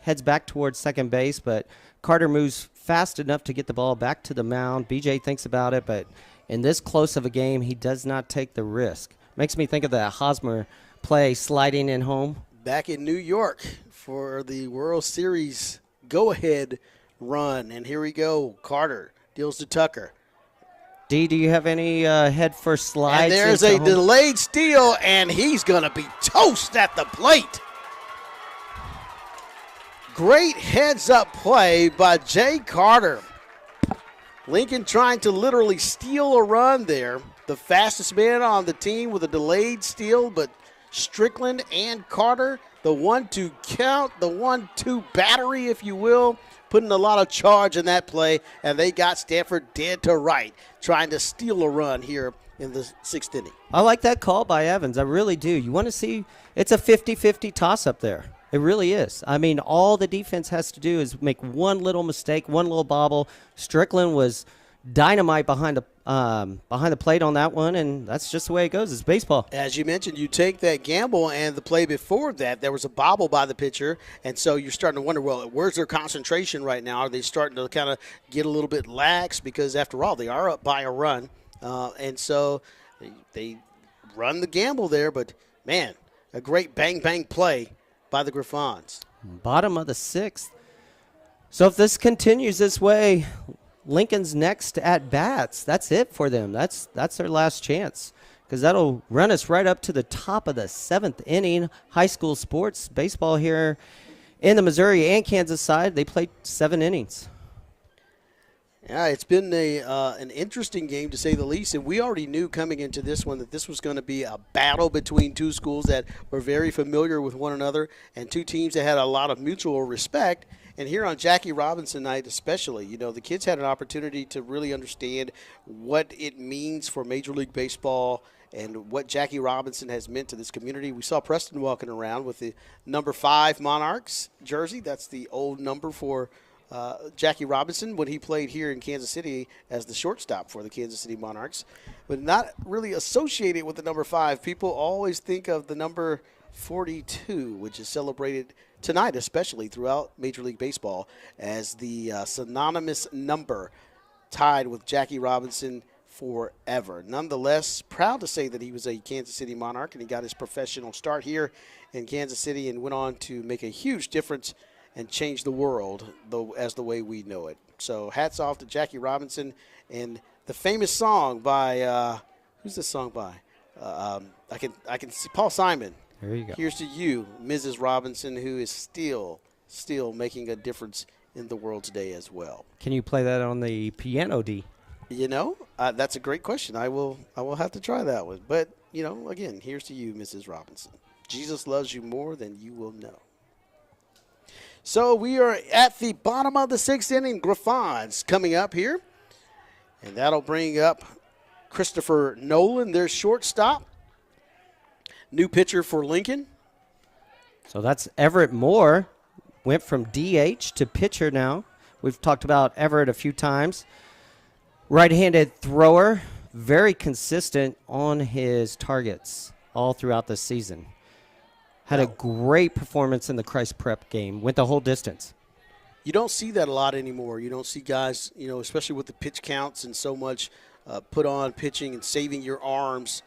heads back towards second base, but Carter moves fast enough to get the ball back to the mound. BJ thinks about it, but in this close of a game, he does not take the risk. Makes me think of the Hosmer play sliding in home. Back in New York for the World Series go-ahead run. And here we go. Carter deals to Tucker. D, do you have any head first slides? And there's into a home? delayed steal, and he's going to be toast at the plate. Great heads-up play by Jay Carter. Lincoln trying to literally steal a run there. The fastest man on the team with a delayed steal, but Strickland and Carter, the 1-2 count, the 1-2 battery, if you will, putting a lot of charge in that play, and they got Stanford dead to right, trying to steal a run here in the 6th inning. I like that call by Evans. I really do. You want to see it's a 50-50 toss-up there. It really is. I mean, all the defense has to do is make one little mistake, one little bobble. Strickland was dynamite behind the plate on that one, and that's just the way it goes. It's baseball. As you mentioned, you take that gamble, and the play before that, there was a bobble by the pitcher, and so you're starting to wonder, well, where's their concentration right now? Are they starting to kind of get a little bit lax? Because, after all, they are up by a run, and so they run the gamble there, but, man, a great bang-bang play by the Griffons. Bottom of the 6th. So if this continues this way, Lincoln's next at bats. That's it for them. That's their last chance, because that'll run us right up to the top of the 7th inning. High school sports baseball here in the Missouri and Kansas side. They played 7 innings. Yeah, it's been an interesting game, to say the least, and we already knew coming into this one that this was going to be a battle between two schools that were very familiar with one another and two teams that had a lot of mutual respect. And here on Jackie Robinson night especially, you know, the kids had an opportunity to really understand what it means for Major League Baseball and what Jackie Robinson has meant to this community. We saw Preston walking around with the number 5 Monarchs jersey. That's the old number for Jackie Robinson when he played here in Kansas City as the shortstop for the Kansas City Monarchs, but not really associated with the number 5. People always think of the number 42, which is celebrated tonight, especially throughout Major League Baseball, as the synonymous number, tied with Jackie Robinson forever. Nonetheless, proud to say that he was a Kansas City Monarch, and he got his professional start here in Kansas City and went on to make a huge difference and change the world as the way we know it. So hats off to Jackie Robinson, and the famous song by who's this song by? I can see Paul Simon. There you go. Here's to you, Mrs. Robinson, who is still making a difference in the world today as well. Can you play that on the piano, D? You know, that's a great question. I will have to try that one. But, you know, again, here's to you, Mrs. Robinson. Jesus loves you more than you will know. So we are at the bottom of the 6th inning. Griffons coming up here. And that'll bring up Christopher Nolan, their shortstop. New pitcher for Lincoln. So that's Everett Moore. Went from DH to pitcher now. We've talked about Everett a few times. Right-handed thrower. Very consistent on his targets all throughout the season. Had a great performance in the Christ Prep game. Went the whole distance. You don't see that a lot anymore. You don't see guys, you know, especially with the pitch counts and so much put on pitching and saving your arms.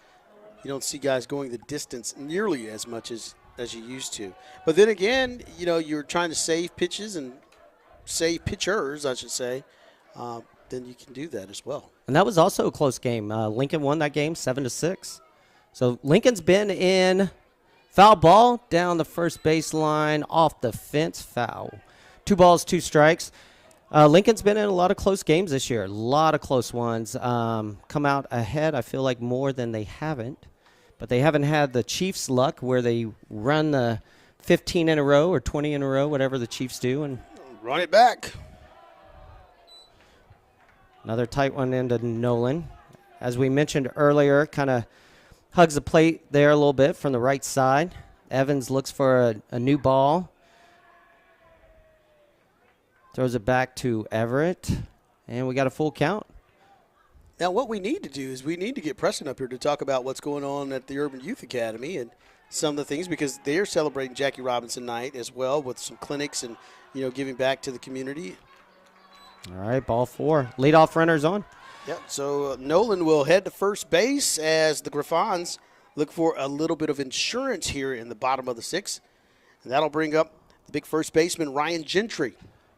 You don't see guys going the distance nearly as much as you used to. But then again, you know, you're trying to save pitches and save pitchers, I should say. Then you can do that as well. And that was also a close game. Lincoln won that game 7-6. So Lincoln's been in foul ball down the first baseline, off the fence, foul. 2 balls, 2 strikes. Lincoln's been in a lot of close games this year, a lot of close ones. Come out ahead, I feel like, more than they haven't. But they haven't had the Chiefs' luck where they run the 15 in a row or 20 in a row, whatever the Chiefs do. And run it back. another tight one into Nolan. as we mentioned earlier, kind of hugs the plate there a little bit from the right side. Evans looks for a new ball. Throws it back to Everett, and we got a full count. Now, what we need to do is we need to get Preston up here to talk about what's going on at the Urban Youth Academy and some of the things, because they're celebrating Jackie Robinson night as well with some clinics and, giving back to the community. All right, ball 4. Leadoff runner's on. Yep, so Nolan will head to first base as the Griffons look for a little bit of insurance here in the bottom of the 6th. And that'll bring up the big first baseman, Ryan Gentry.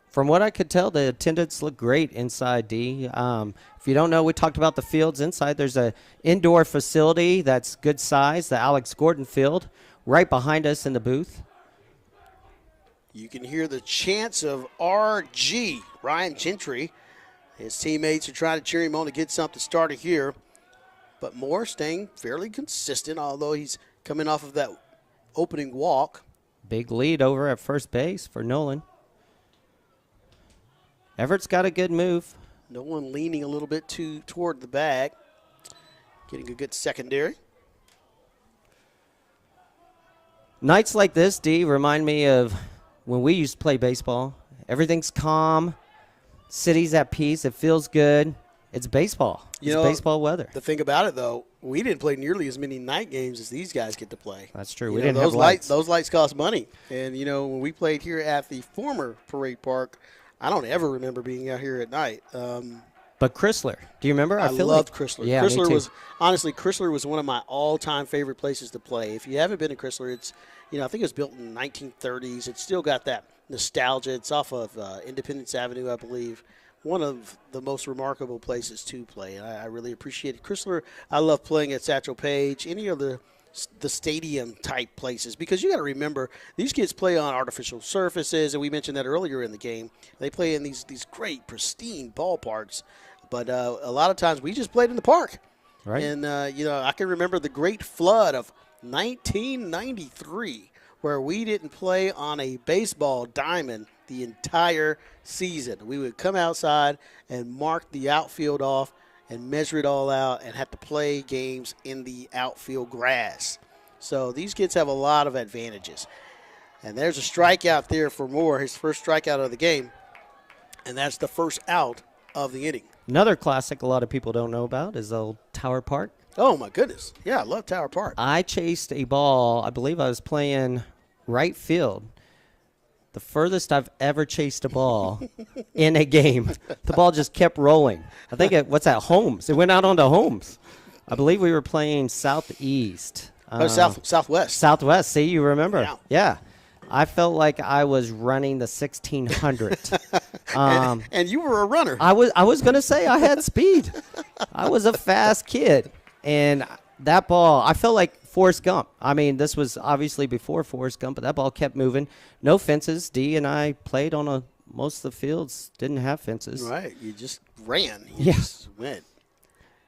From what I could tell, the attendance looked great inside, D. If you don't know, we talked about the fields inside. There's an indoor facility that's good size, the Alex Gordon Field, right behind us in the booth. You can hear the chants of RG, Ryan Gentry. His teammates are trying to cheer him on to get something started here. But Moore staying fairly consistent, although he's coming off of that opening walk. Big lead over at first base for Nolan. Everett's got a good move. Nolan leaning a little bit toward the bag. Getting a good secondary. Nights like this, D, remind me of when we used to play baseball. Everything's calm. City's at peace. It feels good. It's baseball. It's baseball weather. The thing about it, though, we didn't play nearly as many night games as these guys get to play. That's true. We didn't have lights. Those lights cost money. And, when we played here at the former Parade Park, I don't ever remember being out here at night. But Chrysler, do you remember? I loved Chrysler. Yeah, Chrysler me too. Chrysler was one of my all-time favorite places to play. If you haven't been to Chrysler, it's, I think it was built in the 1930s. It's still got that nostalgia. It's off of Independence Avenue, I believe. One of the most remarkable places to play. And I really appreciate it. Chrysler, I love playing at Satchel Paige, any of the stadium-type places, because you got to remember, these kids play on artificial surfaces, and we mentioned that earlier in the game. They play in these great, pristine ballparks. But a lot of times we just played in the park. Right. And, I can remember the great flood of 1993 where we didn't play on a baseball diamond the entire season. We would come outside and mark the outfield off and measure it all out and have to play games in the outfield grass. So these kids have a lot of advantages. And there's a strikeout there for Moore, his first strikeout of the game. And that's the first out of the inning. Another classic a lot of people don't know about is old Tower Park. Oh, my goodness. Yeah, I love Tower Park. I chased a ball. I believe I was playing right field. The furthest I've ever chased a ball in a game. The ball just kept rolling. I think Holmes. It went out onto Holmes. I believe we were playing Southeast. Southwest. Southwest. See, you remember. Yeah. I felt like I was running the 1600. And you were a runner. I was going to say I had speed. I was a fast kid. And that ball, I felt like Forrest Gump. I mean, this was obviously before Forrest Gump, but that ball kept moving. No fences. Dee and I played on most of the fields didn't have fences. Right. You just ran. You just went.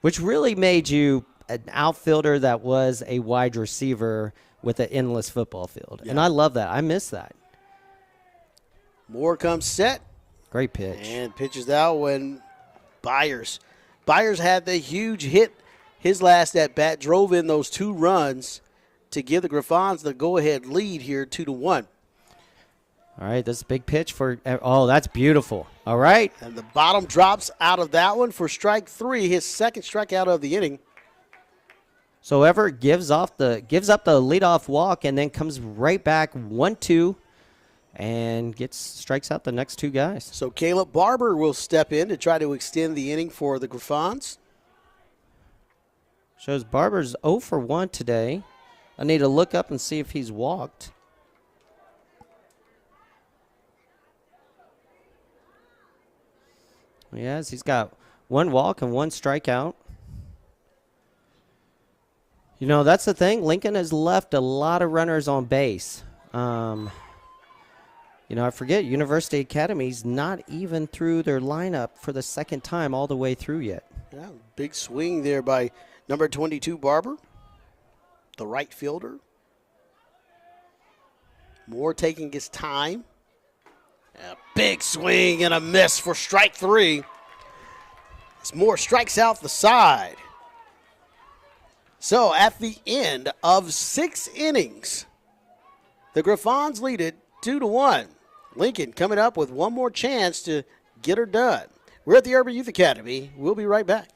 Which really made you an outfielder that was a wide receiver with an endless football field. Yeah. And I love that. I miss that. Moore comes set. Great pitch. And pitches out when Byers had the huge hit. His last at-bat drove in those 2 runs to give the Griffons the go-ahead lead here 2-1. All right, this is a big pitch for – oh, that's beautiful. All right. And the bottom drops out of that one for strike 3, his second strikeout of the inning. So Everett gives up the leadoff walk and then comes right back 1-2 and strikes out the next 2 guys. So Caleb Barber will step in to try to extend the inning for the Griffons. Shows Barber's 0 for 1 today. I need to look up and see if he's walked. Yes, he's got 1 walk and 1 strikeout. That's the thing. Lincoln has left a lot of runners on base. I forget University Academy's not even through their lineup for the second time all the way through yet. Yeah, big swing there by number 22, Barber, the right fielder. Moore taking his time. A big swing and a miss for strike 3. As Moore strikes out the side. So at the end of 6 innings, the Griffons lead it 2-1. Lincoln coming up with one more chance to get her done. We're at the Urban Youth Academy. We'll be right back.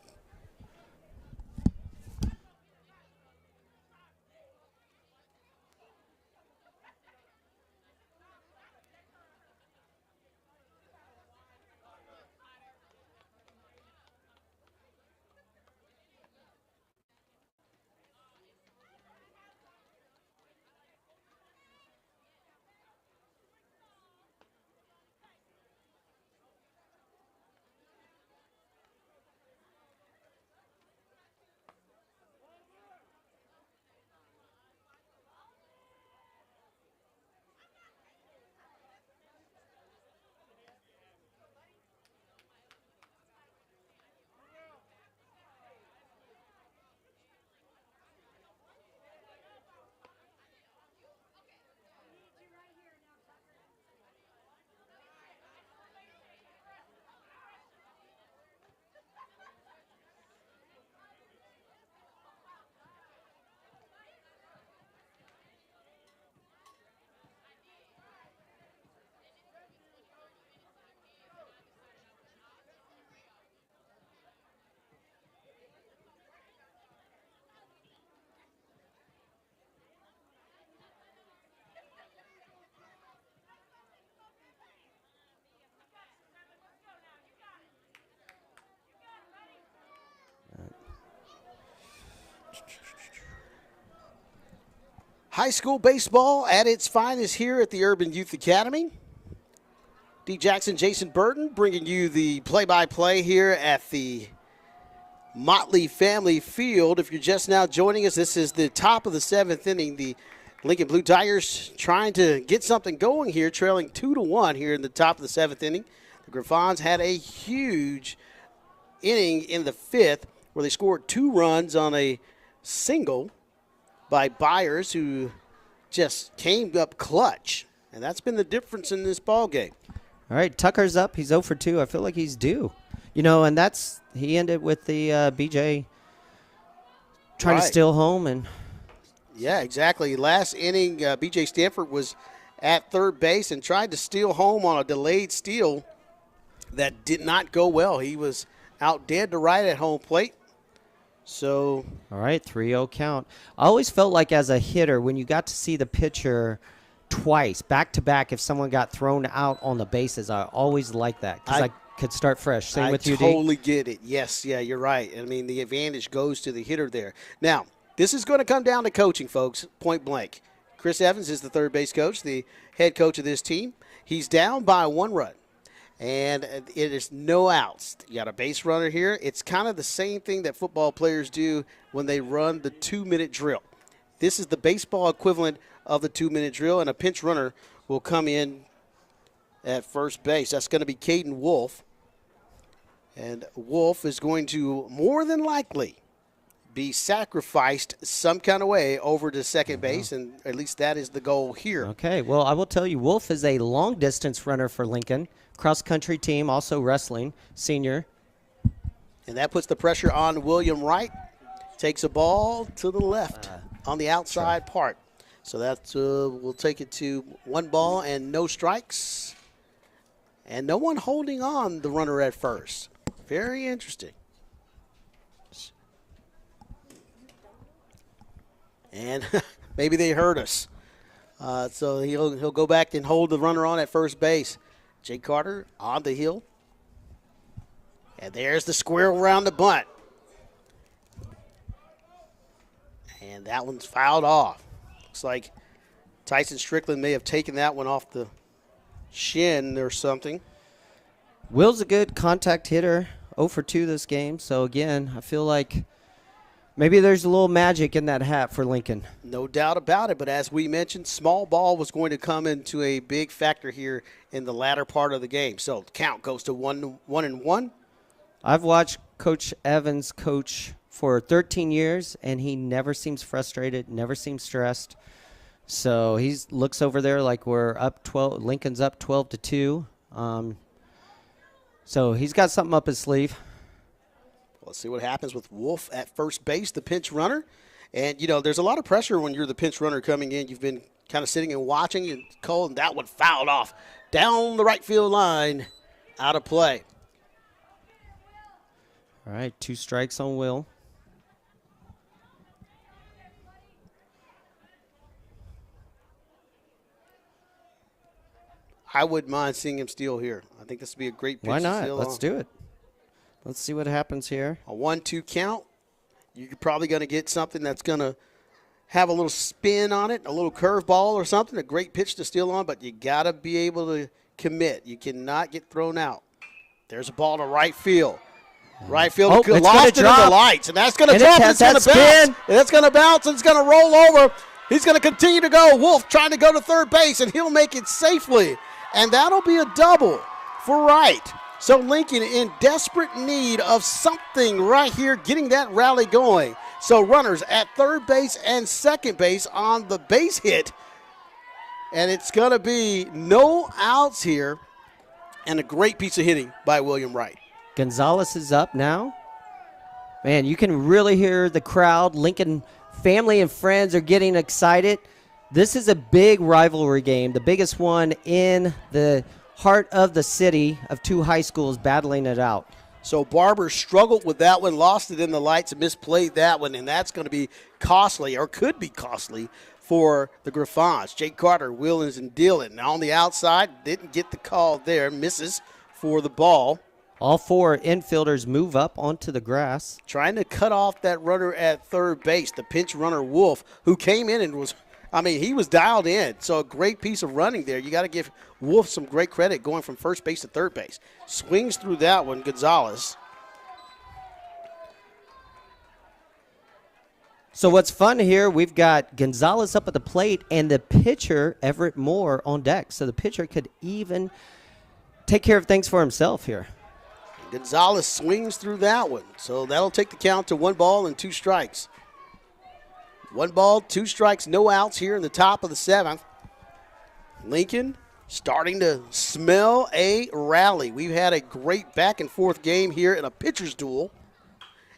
High school baseball at its finest here at the Urban Youth Academy. D. Jackson, Jason Burton bringing you the play-by-play here at the Motley Family Field. If you're just now joining us, this is the top of the 7th inning. The Lincoln Blue Tigers trying to get something going here, trailing 2-1 here in the top of the 7th inning. The Griffons had a huge inning in the 5th where they scored 2 runs on a single by Byers, who just came up clutch. And that's been the difference in this ball game. All right, Tucker's up. He's 0 for 2. I feel like he's due. You know, and he ended with the BJ trying to steal home. And yeah, exactly. Last inning, BJ Stanford was at third base and tried to steal home on a delayed steal that did not go well. He was out dead to right at home plate. So, all right, 3-0 count. I always felt like as a hitter, when you got to see the pitcher twice, back-to-back, if someone got thrown out on the bases, I always liked that because I could start fresh. Same with you, I totally get it. Yes, yeah, you're right. I mean, the advantage goes to the hitter there. Now, this is going to come down to coaching, folks, point blank. Chris Evans is the third base coach, the head coach of this team. He's down by 1 run. And it is no outs. You got a base runner here. It's kind of the same thing that football players do when they run the 2-minute drill. This is the baseball equivalent of the 2-minute drill, and a pinch runner will come in at first base. That's going to be Caden Wolf. And Wolf is going to more than likely be sacrificed some kind of way over to second base, and at least that is the goal here. Okay, well, I will tell you, Wolf is a long-distance runner for Lincoln. Cross-country team, also wrestling, senior. And that puts the pressure on William Wright. Takes a ball to the left on the outside part. So that's we'll take it to 1 ball and no strikes. And no one holding on the runner at first. Very interesting. And maybe they heard us. So he'll go back and hold the runner on at first base. Jake Carter on the hill. And there's the squirrel around the bunt. And that one's fouled off. Looks like Tyson Strickland may have taken that one off the shin or something. Will's a good contact hitter, 0 for 2 this game. So, again, I feel like maybe there's a little magic in that hat for Lincoln. No doubt about it. But as we mentioned, small ball was going to come into a big factor here in the latter part of the game. So count goes to 1-1. I've watched Coach Evans coach for 13 years, and he never seems frustrated, never seems stressed. So he looks over there like we're up 12. Lincoln's up 12-2. So he's got something up his sleeve. Let's see what happens with Wolf at first base, the pinch runner. And, there's a lot of pressure when you're the pinch runner coming in. You've been kind of sitting and watching, and Cole, and that one fouled off down the right field line, out of play. All right, 2 strikes on Will. I wouldn't mind seeing him steal here. I think this would be a great pitch. Why to not? steal Let's on. do it. Let's see what happens here. A 1-2 count. You're probably going to get something that's going to have a little spin on it, a little curveball or something, a great pitch to steal on, but you got to be able to commit. You cannot get thrown out. There's a ball to right field. Right field Oh, it's lost gonna it in drop. the lights, and that's going to And it drop. has It's going that to bounce. spin. And it's going to bounce, and it's going to roll over. He's going to continue to go. Wolf trying to go to third base, and he'll make it safely. And that'll be a double for Wright. So Lincoln in desperate need of something right here, getting that rally going. So runners at third base and second base on the base hit. And it's going to be no outs here. And a great piece of hitting by William Wright. Gonzalez is up now. Man, you can really hear the crowd. Lincoln family and friends are getting excited. This is a big rivalry game, the biggest one in the heart of the city of 2 high schools battling it out. So Barber struggled with that one, lost it in the lights, and misplayed that one, and that's going to be costly, or could be costly, for the Griffons. Jake Carter, Willens, and Dillon. Now on the outside, didn't get the call there, misses for the ball. All 4 infielders move up onto the grass. Trying to cut off that runner at third base, the pinch runner Wolf, who came in and he was dialed in. So a great piece of running there. You got to give Wolf some great credit going from first base to third base. Swings through that one, Gonzalez. So what's fun here, we've got Gonzalez up at the plate and the pitcher, Everett Moore, on deck. So the pitcher could even take care of things for himself here. Gonzalez swings through that one. So that'll take the count to 1 ball and 2 strikes. 1 ball, 2 strikes, no outs here in the top of the 7th. Lincoln starting to smell a rally. We've had a great back and forth game here in a pitcher's duel.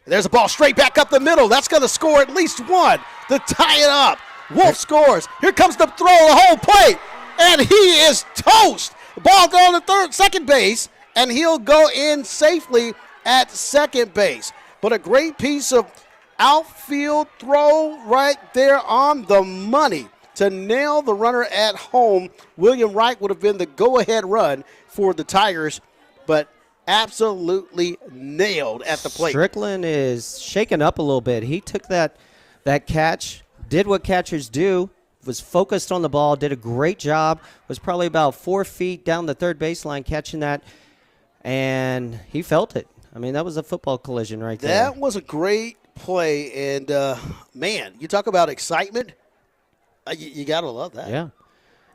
And there's a ball straight back up the middle. That's going to score at least 1 to tie it up. Wolf scores. Here comes the throw, the whole plate, and he is toast. The ball going to second base, and he'll go in safely at second base. But a great piece of outfield throw right there on the money to nail the runner at home. William Wright would have been the go-ahead run for the Tigers, but absolutely nailed at the plate. Strickland is shaken up a little bit. He took that catch, did what catchers do, was focused on the ball, did a great job, was probably about 4 feet down the third baseline catching that, and he felt it. I mean, that was a football collision right there. That was a great play, and, man, you talk about excitement. You got to love that. Yeah.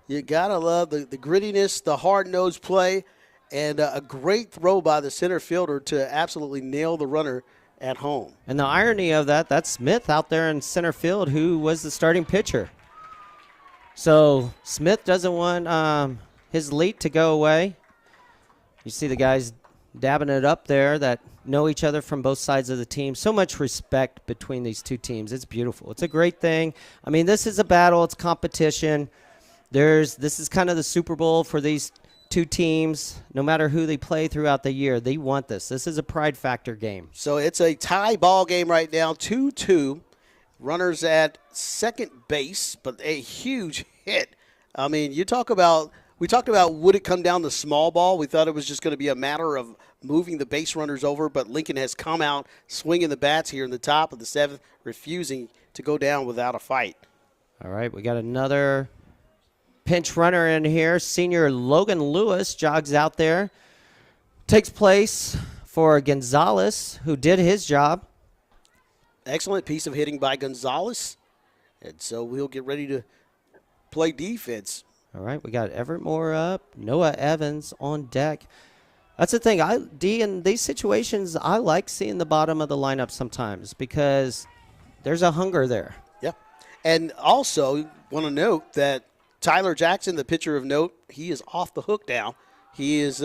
You got to love the grittiness, the hard-nosed play, and a great throw by the center fielder to absolutely nail the runner at home. And the irony of that's Smith out there in center field, who was the starting pitcher. So Smith doesn't want his lead to go away. You see the guys dabbing it up there that know each other from both sides of the team. So much respect between these 2 teams. It's beautiful. It's a great thing. I mean, this is a battle. It's competition. This is kind of the Super Bowl for these 2 teams. No matter who they play throughout the year, they want this. This is a pride factor game. So it's a tie ball game right now, 2-2. Runners at second base, but a huge hit. I mean, we talked about would it come down to small ball? We thought it was just going to be a matter of moving the base runners over, but Lincoln has come out swinging the bats here in the top of the 7th, refusing to go down without a fight. All right, we got another pinch runner in here. Senior Logan Lewis jogs out there. Takes place for Gonzalez, who did his job. Excellent piece of hitting by Gonzalez. And so we'll get ready to play defense. All right, we got Everett Moore up, Noah Evans on deck. That's the thing. In these situations, I like seeing the bottom of the lineup sometimes because there's a hunger there. Yeah. And also want to note that Tyler Jackson, the pitcher of note, he is off the hook now. He is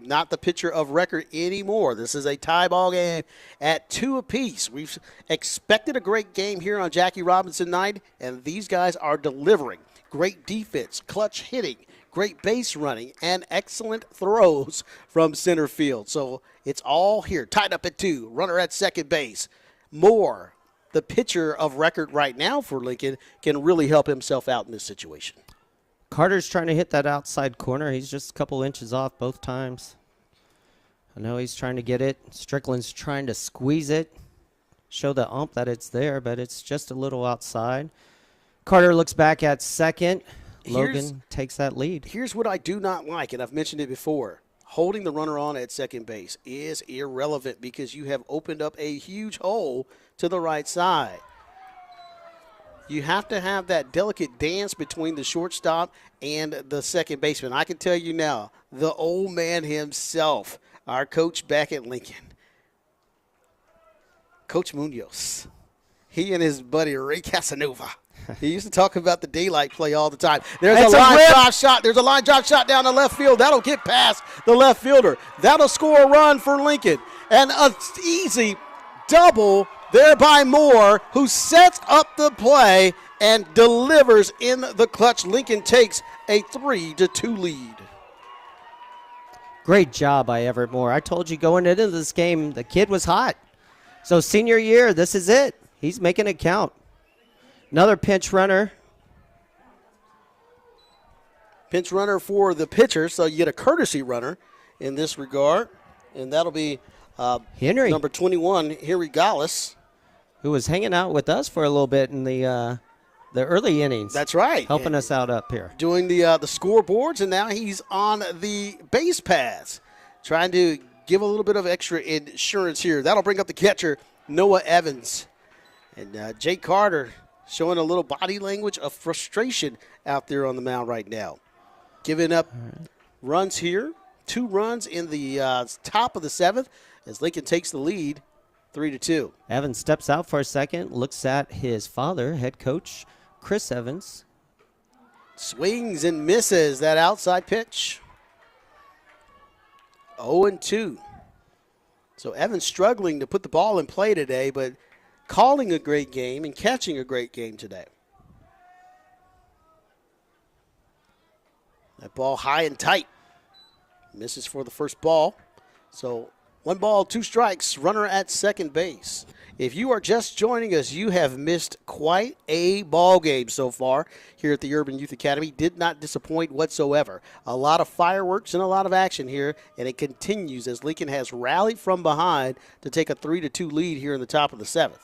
not the pitcher of record anymore. This is a tie ball game at 2 apiece. We've expected a great game here on Jackie Robinson night, and these guys are delivering. Great defense, clutch hitting, great base running, and excellent throws from center field. So it's all here, tied up at 2. Runner at second base. Moore, the pitcher of record right now for Lincoln, can really help himself out in this situation. Carter's trying to hit that outside corner. He's just a couple inches off both times. I know he's trying to get it. Strickland's trying to squeeze it, show the ump that it's there, but it's just a little outside. Carter looks back at second. Logan takes that lead. Here's what I do not like, and I've mentioned it before. Holding the runner on at second base is irrelevant because you have opened up a huge hole to the right side. You have to have that delicate dance between the shortstop and the second baseman. I can tell you now, the old man himself, our coach back at Lincoln, Coach Munoz, he and his buddy Ray Casanova, he used to talk about the daylight play all the time. There's a line drive shot. There's a line drive shot down the left field. That'll get past the left fielder. That'll score a run for Lincoln. And an easy double there by Moore, who sets up the play and delivers in the clutch. Lincoln takes a 3-2 lead. Great job by Everett Moore. I told you going into this game, the kid was hot. So senior year, this is it. He's making it count. Another pinch runner. Pinch runner for the pitcher, so you get a courtesy runner in this regard. And that'll be Henry, number 21, Henry Gallis, who was hanging out with us for a little bit in the early innings. That's right. Helping us out up here. Doing the scoreboards, and now he's on the base paths, trying to give a little bit of extra insurance here. That'll bring up the catcher, Noah Evans. And Jake Carter showing a little body language of frustration out there on the mound right now. Giving up runs here, 2 runs in the top of the 7th as Lincoln takes the lead 3-2. Evans steps out for a second, looks at his father, head coach Chris Evans. Swings and misses that outside pitch. 0-2. So Evans struggling to put the ball in play today, but calling a great game and catching a great game today. That ball high and tight. Misses for the first ball. So 1 ball, 2 strikes, runner at second base. If you are just joining us, you have missed quite a ball game so far here at the Urban Youth Academy. Did not disappoint whatsoever. A lot of fireworks and a lot of action here, and it continues as Lincoln has rallied from behind to take a 3-2 lead here in the top of the 7th.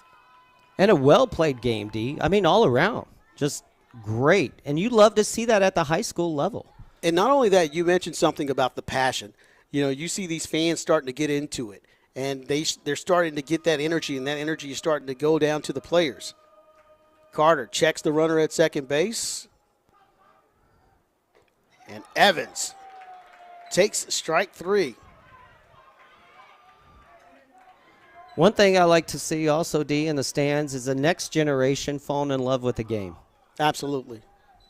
And a well-played game, D. I mean, all around. Just great. And you love to see that at the high school level. And not only that, you mentioned something about the passion. You know, you see these fans starting to get into it, and they're starting to get that energy, and that energy is starting to go down to the players. Carter checks the runner at second base, and Evans takes strike 3. One thing I like to see also, D, in the stands is the next generation falling in love with the game. Absolutely.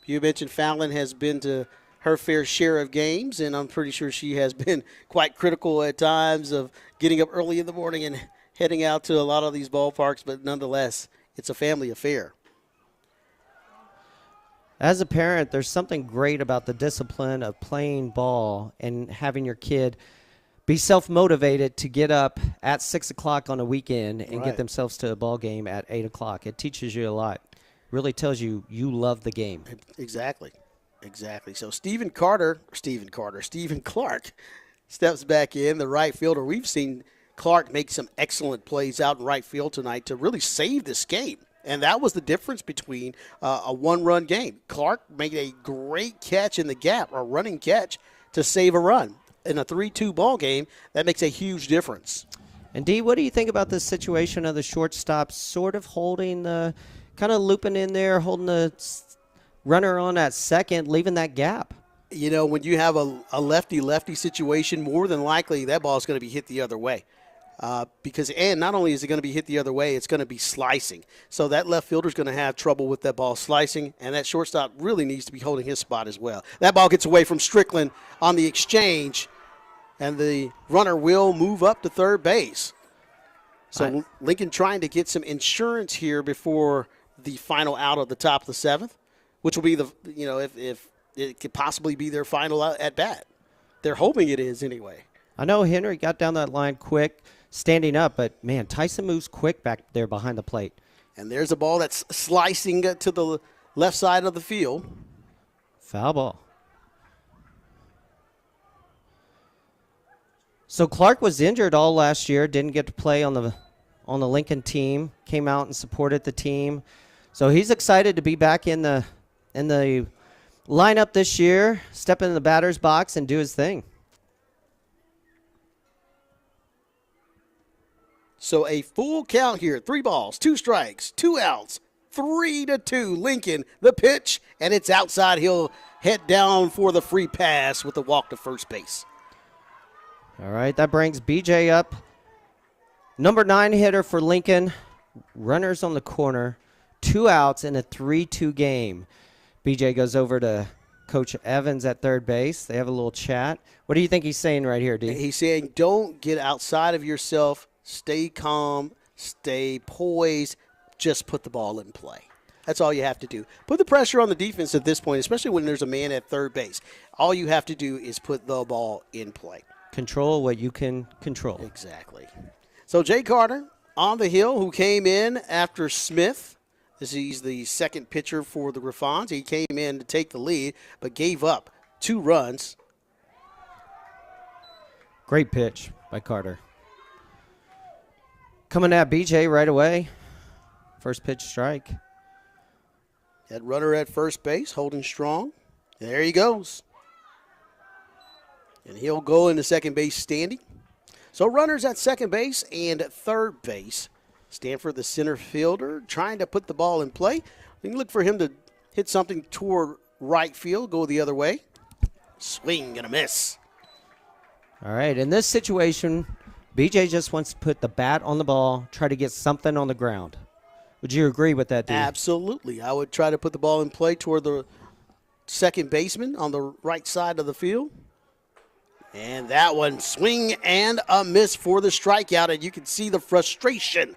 You mentioned Fallon has been to her fair share of games, and I'm pretty sure she has been quite critical at times of getting up early in the morning and heading out to a lot of these ballparks, but nonetheless, it's a family affair. As a parent, there's something great about the discipline of playing ball and having your kid be self-motivated to get up at 6 o'clock on a weekend and Right. get themselves to a ball game at 8 o'clock. It teaches you a lot. Really tells you you love the game. Exactly. So Stephen Clark steps back in, the right fielder. We've seen Clark make some excellent plays out in right field tonight to really save this game. And that was the difference between a one-run game. Clark made a great catch in the gap, a running catch, to save a run. In a 3-2 ball game, that makes a huge difference. And, D, what do you think about this situation of the shortstop sort of holding the – kind of looping in there, holding the runner on at second, leaving that gap? You know, when you have a lefty-lefty situation, more than likely that ball is going to be hit the other way. And not only is it going to be hit the other way, it's going to be slicing. So that left fielder is going to have trouble with that ball slicing, and that shortstop really needs to be holding his spot as well. That ball gets away from Strickland on the exchange, and the runner will move up to third base. So Lincoln trying to get some insurance here before the final out of the top of the seventh, which will be if it could possibly be their final at bat. They're hoping it is anyway. I know Henry got down that line quick, standing up, but, man, Tyson moves quick back there behind the plate. And there's a ball that's slicing to the left side of the field. Foul ball. So Clark was injured all last year, didn't get to play on the Lincoln team, came out and supported the team. So he's excited to be back in the lineup this year, step in the batter's box and do his thing. So a full count here, 3 balls, 2 strikes, 2 outs, 3-2 Lincoln, the pitch, and it's outside. He'll head down for the free pass with a walk to first base. All right, that brings BJ up. Number 9 hitter for Lincoln. Runners on the corner, 2 outs in a 3-2 game. BJ goes over to Coach Evans at third base. They have a little chat. What do you think he's saying right here, D? He's saying don't get outside of yourself. Stay calm, stay poised, just put the ball in play. That's all you have to do. Put the pressure on the defense at this point, especially when there's a man at third base. All you have to do is put the ball in play. Control what you can control. Exactly. So Jay Carter on the hill, who came in after Smith. He's the second pitcher for the Griffons. He came in to take the lead, but gave up 2 runs. Great pitch by Carter. Coming at BJ right away. First pitch strike. That runner at first base, holding strong. There he goes. And he'll go into second base standing. So runners at second base and third base. Stanford, the center fielder, trying to put the ball in play. You can look for him to hit something toward right field, go the other way. Swing and a miss. All right, in this situation, BJ just wants to put the bat on the ball, try to get something on the ground. Would you agree with that, D? Absolutely. I would try to put the ball in play toward the second baseman on the right side of the field. And that one, swing and a miss for the strikeout. And you can see the frustration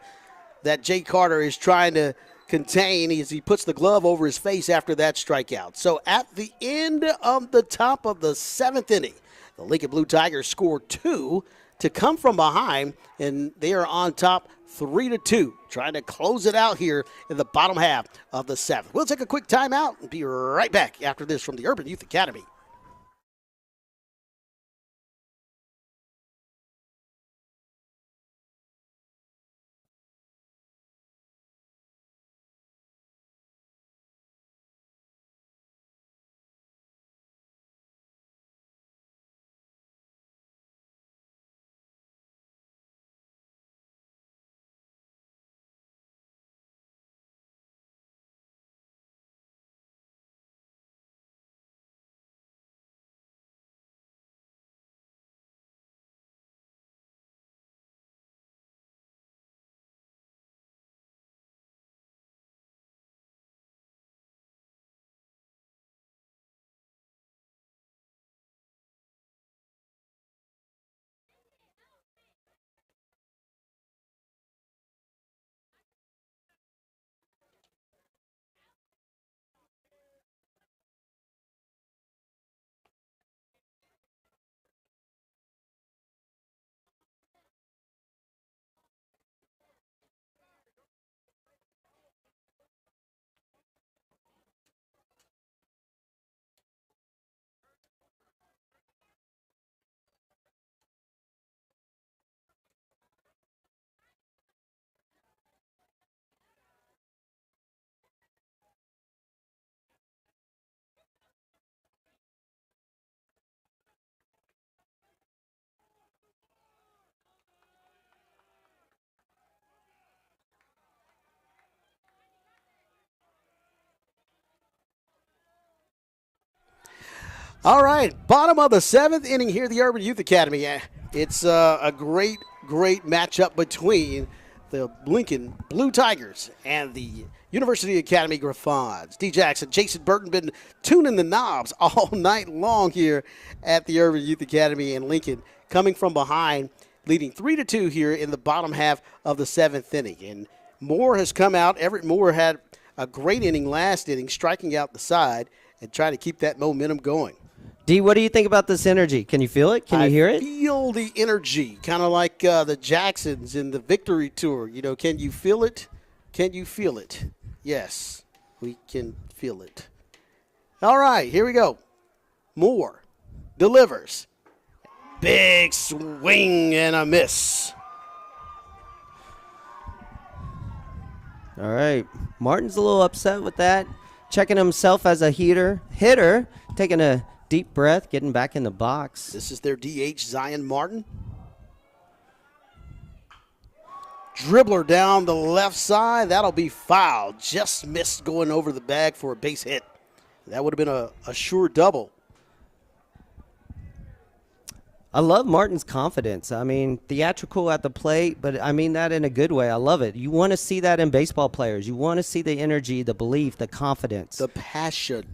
that Jay Carter is trying to contain as he puts the glove over his face after that strikeout. So at the end of the top of the 7th inning, the Lincoln Blue Tigers score 2 to come from behind, and they are on top 3-2, trying to close it out here in the bottom half of the 7th. We'll take a quick timeout and be right back after this from the Urban Youth Academy. All right, bottom of the 7th inning here at the Urban Youth Academy. It's a great matchup between the Lincoln Blue Tigers and the University Academy Griffons. D. Jackson, Jason Burton been tuning the knobs all night long here at the Urban Youth Academy, and Lincoln coming from behind, leading 3-2 here in the bottom half of the 7th inning. And Moore has come out. Everett Moore had a great inning last inning, striking out the side and trying to keep that momentum going. D, what do you think about this energy? Can you feel it? Can you hear it? I feel the energy, kind of like the Jacksons in the Victory Tour. You know, can you feel it? Can you feel it? Yes, we can feel it. All right, here we go. Moore delivers. Big swing and a miss. All right. Martin's a little upset with that. Checking himself as a hitter, taking a deep breath, getting back in the box. This is their DH, Zion Martin. Dribbler down the left side. That'll be foul. Just missed going over the bag for a base hit. That would have been a sure double. I love Martin's confidence. I mean, theatrical at the plate, but I mean that in a good way. I love it. You want to see that in baseball players. You want to see the energy, the belief, the confidence. The passion.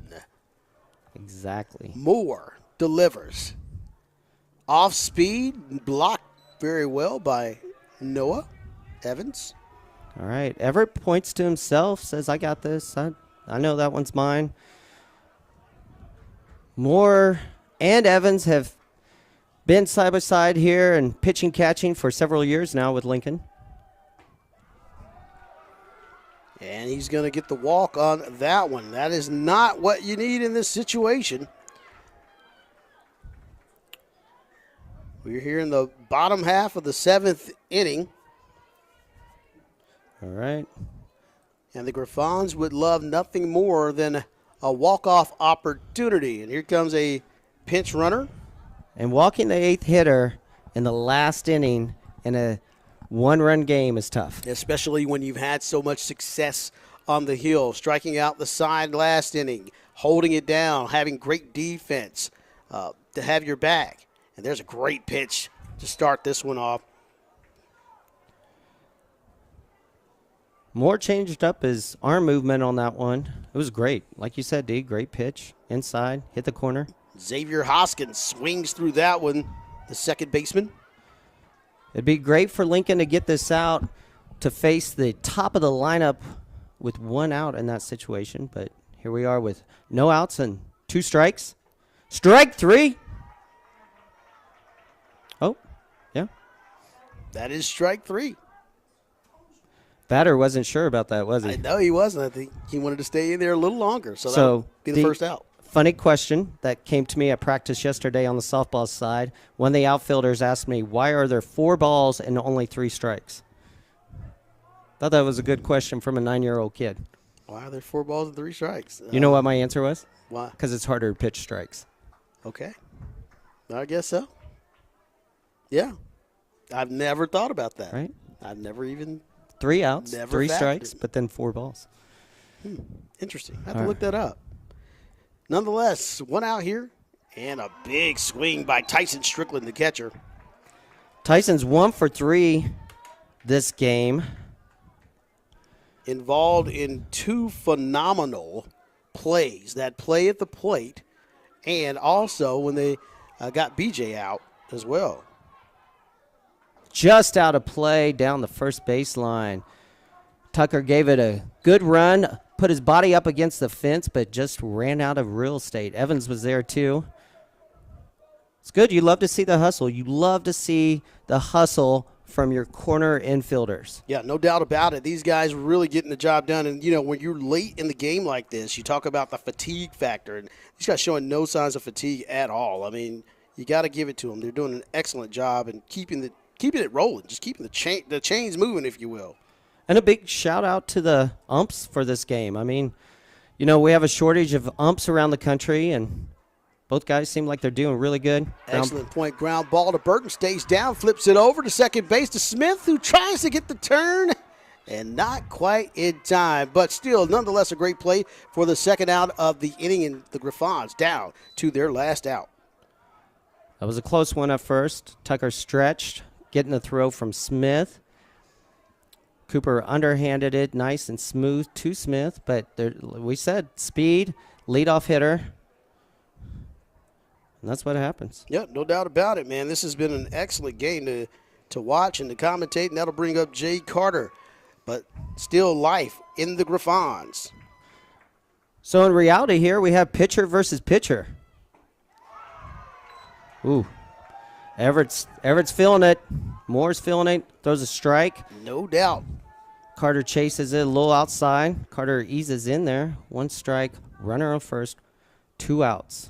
Exactly. Moore delivers. Off speed, blocked very well by Noah Evans. All right. Everett points to himself, says, I got this. I know that one's mine. Moore and Evans have been side by side here and pitching, catching for several years now with Lincoln. And he's going to get the walk on that one. That is not what you need in this situation. We're here in the bottom half of the 7th inning. All right. And the Griffons would love nothing more than a walk-off opportunity. And here comes a pinch runner. And walking the 8th hitter in the last inning in a one-run game is tough. Especially when you've had so much success on the hill, striking out the side last inning, holding it down, having great defense to have your back. And there's a great pitch to start this one off. Moore changed up his arm movement on that one. It was great. Like you said, D, great pitch. Inside, hit the corner. Xavier Hoskins swings through that one, the second baseman. It'd be great for Lincoln to get this out to face the top of the lineup with one out in that situation. But here we are with no outs and 2 strikes. Strike 3. Oh, yeah. That is strike 3. Batter wasn't sure about that, was he? I know he wasn't. I think he wanted to stay in there a little longer, so that would be the first out. Funny question that came to me at practice yesterday on the softball side. One of the outfielders asked me, why are there 4 balls and only 3 strikes? Thought that was a good question from a 9-year-old kid. Why are there 4 balls and 3 strikes? You know what my answer was? Why? Because it's harder to pitch strikes. Okay. I guess so. Yeah. I've never thought about that. Right. I've never even 3 outs, Never 3 factored. strikes, but then 4 balls. Interesting. I have to look that up. Nonetheless, 1 out here and a big swing by Tyson Strickland, the catcher. Tyson's 1 for 3 this game. Involved in 2 phenomenal plays, that play at the plate and also when they got BJ out as well. Just out of play down the first baseline. Tucker gave it a good run, put his body up against the fence, but just ran out of real estate. Evans was there too. It's good. You love to see the hustle. You love to see the hustle from your corner infielders. Yeah, no doubt about it. These guys really getting the job done. And, you know, when you're late in the game like this, you talk about the fatigue factor. And these guys showing no signs of fatigue at all. I mean, you got to give it to them. They're doing an excellent job and keeping it rolling, just keeping the chains moving, if you will. And a big shout out to the umps for this game. I mean, you know, we have a shortage of umps around the country, and both guys seem like they're doing really good. Excellent point. Ground ball to Burton, stays down, flips it over to second base to Smith, who tries to get the turn, and not quite in time. But still, nonetheless, a great play for the second out of the inning, and the Griffons down to their last out. That was a close one at first. Tucker stretched, getting the throw from Smith. Cooper underhanded it nice and smooth to Smith, but we said speed, leadoff hitter. And that's what happens. Yeah, no doubt about it, man. This has been an excellent game to watch and to commentate, and that'll bring up Jay Carter. But still life in the Griffons. So in reality here, we have pitcher versus pitcher. Ooh. Everett's feeling it. Moore's feeling it. Throws a strike. No doubt. Carter chases it a little outside. Carter eases in there. 1 strike. Runner on first. 2 outs.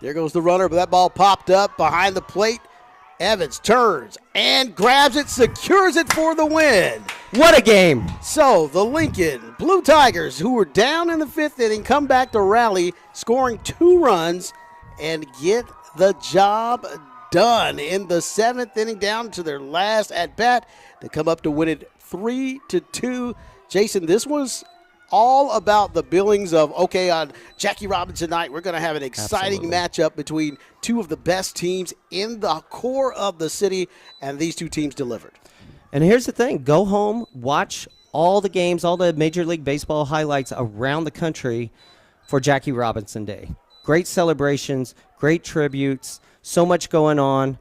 There goes the runner, but that ball popped up behind the plate. Evans turns and grabs it, secures it for the win. What a game. So the Lincoln Blue Tigers, who were down in the 5th inning, come back to rally, scoring 2 runs and get the job done in the 7th inning, down to their last at-bat to come up to win it 3-2. Jason, this was all about the billings of, okay, on Jackie Robinson night, we're going to have an exciting matchup between 2 of the best teams in the core of the city, and these 2 teams delivered. And here's the thing. Go home, watch all the games, all the Major League Baseball highlights around the country for Jackie Robinson Day. Great celebrations, great tributes, so much going on.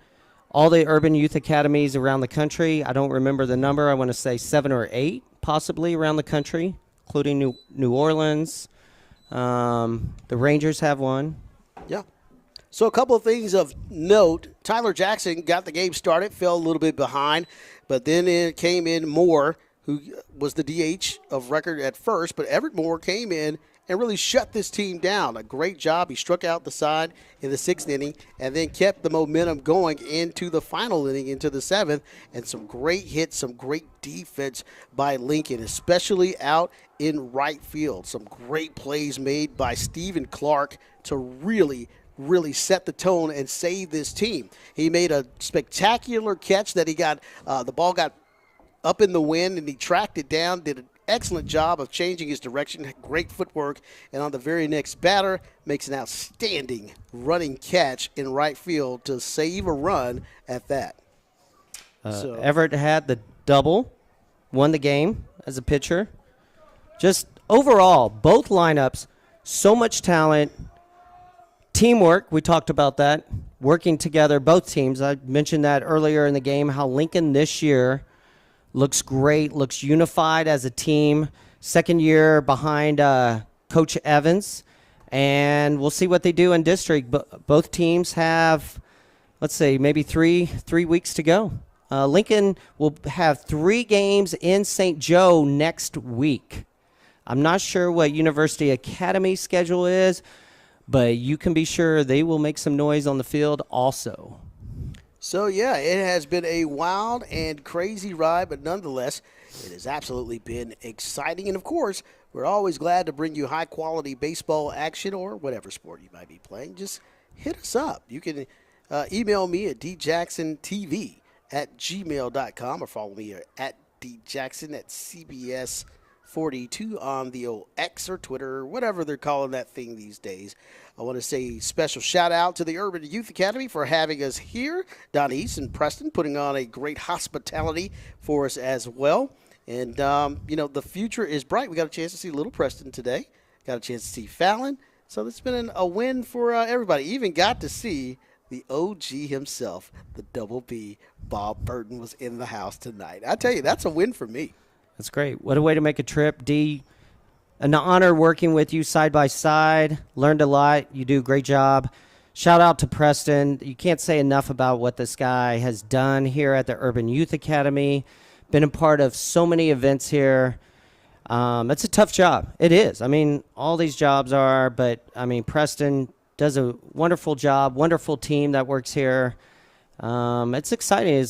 All the urban youth academies around the country, I don't remember the number, I want to say 7 or 8 possibly around the country, including New Orleans. The Rangers have one. Yeah. So a couple of things of note. Tyler Jackson got the game started, fell a little bit behind, but then it came in Moore, who was the DH of record at first, but Everett Moore came in and really shut this team down. A great job. He struck out the side in the 6th inning and then kept the momentum going into the final inning, into the 7th, and some great hits, some great defense by Lincoln, especially out in right field. Some great plays made by Stephen Clark to really set the tone and save this team. He made a spectacular catch that he got, the ball got up in the wind and he tracked it down, did an excellent job of changing his direction, great footwork, and on the very next batter makes an outstanding running catch in right field to save a run at that. Everett had the double, won the game as a pitcher. Just overall, both lineups, so much talent, teamwork, we talked about that, working together, both teams. I mentioned that earlier in the game, how Lincoln this year looks great, looks unified as a team. 2nd year behind Coach Evans, and we'll see what they do in district. But both teams have, let's say, maybe three weeks to go. Lincoln will have 3 games in St. Joe next week. I'm not sure what University Academy's schedule is, but you can be sure they will make some noise on the field also. So, yeah, it has been a wild and crazy ride, but nonetheless, it has absolutely been exciting. And, of course, we're always glad to bring you high-quality baseball action or whatever sport you might be playing. Just hit us up. You can email me at djacksontv@gmail.com or follow me at djackson at CBS42 on the old X or Twitter or whatever they're calling that thing these days. I want to say special shout out to the Urban Youth Academy for having us here. Don East and Preston putting on a great hospitality for us as well. And, the future is bright. We got a chance to see Little Preston today. Got a chance to see Fallon. So it's been a win for everybody. Even got to see the OG himself, the Double B. Bob Burton was in the house tonight. I tell you, that's a win for me. That's great. What a way to make a trip. D, an honor working with you side by side. Learned a lot. You do a great job. Shout out to Preston. You can't say enough about what this guy has done here at the Urban Youth Academy. Been a part of so many events here. It's a tough job. It is. I mean, all these jobs are, but, Preston does a wonderful job, wonderful team that works here. It's exciting.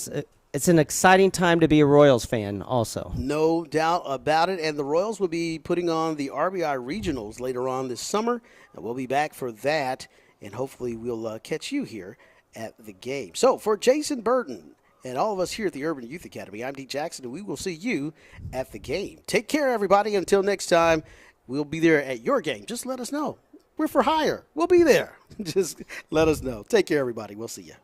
It's an exciting time to be a Royals fan also. No doubt about it. And the Royals will be putting on the RBI Regionals later on this summer. And we'll be back for that. And hopefully we'll catch you here at the game. So for Jason Burton and all of us here at the Urban Youth Academy, I'm D. Jackson, and we will see you at the game. Take care, everybody. Until next time, we'll be there at your game. Just let us know. We're for hire. We'll be there. Just let us know. Take care, everybody. We'll see you.